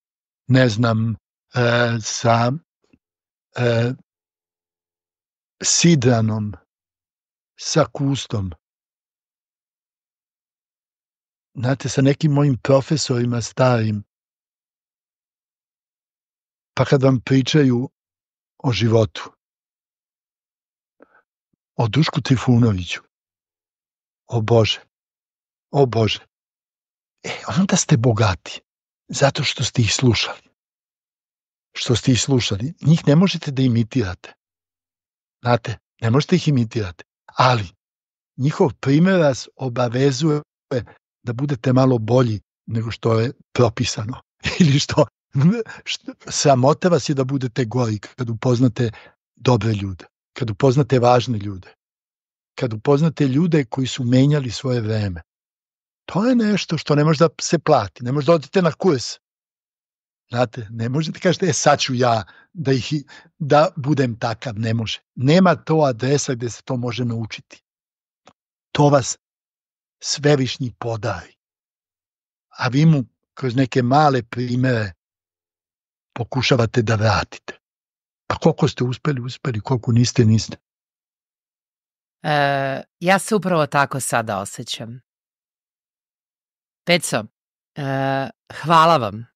ne znam, sa Sidranom, sa Kustom, znate, sa nekim mojim profesorima starim, pa kad vam pričaju o životu, o Dušku Trifunoviću, o Bože, onda ste bogati, zato što ste ih slušali. Njih ne možete da imitirate. Znate, ne možete ih imitirati, ali njihov primjer vas obavezuje da budete malo bolji nego što je propisano. Ili što sramota vas je da budete gori kad upoznate dobre ljude, kad upoznate važne ljude, kad upoznate ljude koji su menjali svoje vreme. To je nešto što ne može da se plati, ne može da odete na kurs. Znate, ne možete da kažete, sad ću ja da budem takav, ne može. Nema to adresa gde se to može naučiti. To vas svevišnji podari. a vi mu kroz neke male primere pokušavate da vratite. Pa koliko ste uspeli, koliko niste. Ja se upravo tako sada osjećam. Peco, hvala vam.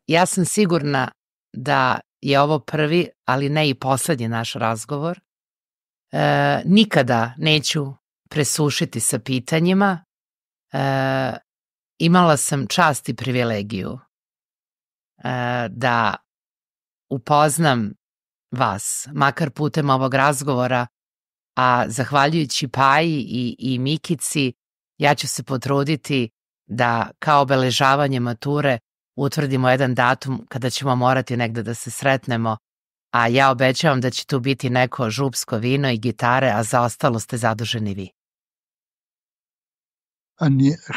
Ja sam sigurna da je ovo prvi, ali ne i poslednji naš razgovor. Nikada neću presušiti sa pitanjima. Imala sam čast i privilegiju da upoznam vas, makar putem ovog razgovora, a zahvaljujući Paji i Mikici, ja ću se potruditi da kao obeležavanje mature utvrdimo jedan datum kada ćemo morati negde da se sretnemo, a ja obećavam da će tu biti neko župsko vino i gitare, a za ostalo ste zaduženi vi.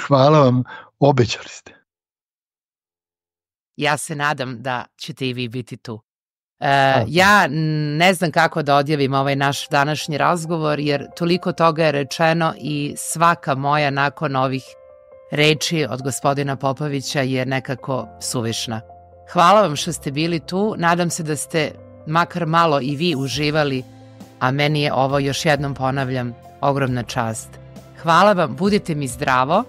Hvala vam, obećali ste. Ja se nadam da ćete i vi biti tu. Ja ne znam kako da odjavim ovaj naš današnji razgovor, jer toliko toga je rečeno i svaka moja nakon ovih reči od gospodina Popovića je nekako suvišna. Hvala vam što ste bili tu, nadam se da ste makar malo i vi uživali, a meni je ovo, još jednom ponavljam, ogromna čast. Hvala vam, budite mi zdravo,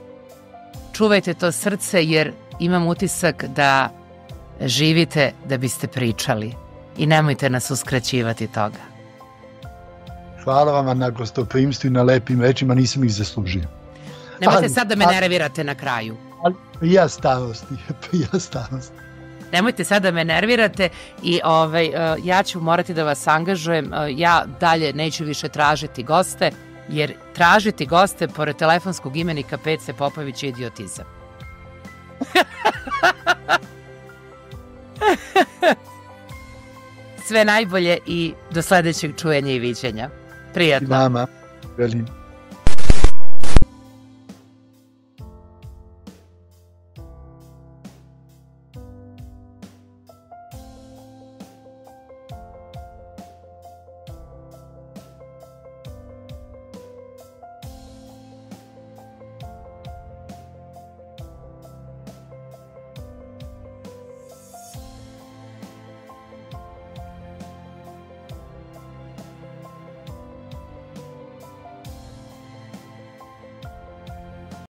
čuvajte to srce jer imam utisak da živite da biste pričali i nemojte nas uskraćivati toga. Hvala vam na gostoprimstvu i na lepim rečima, nisam ih zaslužio. Nemojte sad da me nervirate na kraju. Ja starosti. Nemojte sad da me nervirate i ja ću morati da vas angažujem. Ja dalje neću više tražiti goste, jer tražiti goste pored telefonskog imenika Pece Popović je idiotizam. Sve najbolje i do sledećeg čujenja i viđenja. Prijatno. Vama, velim.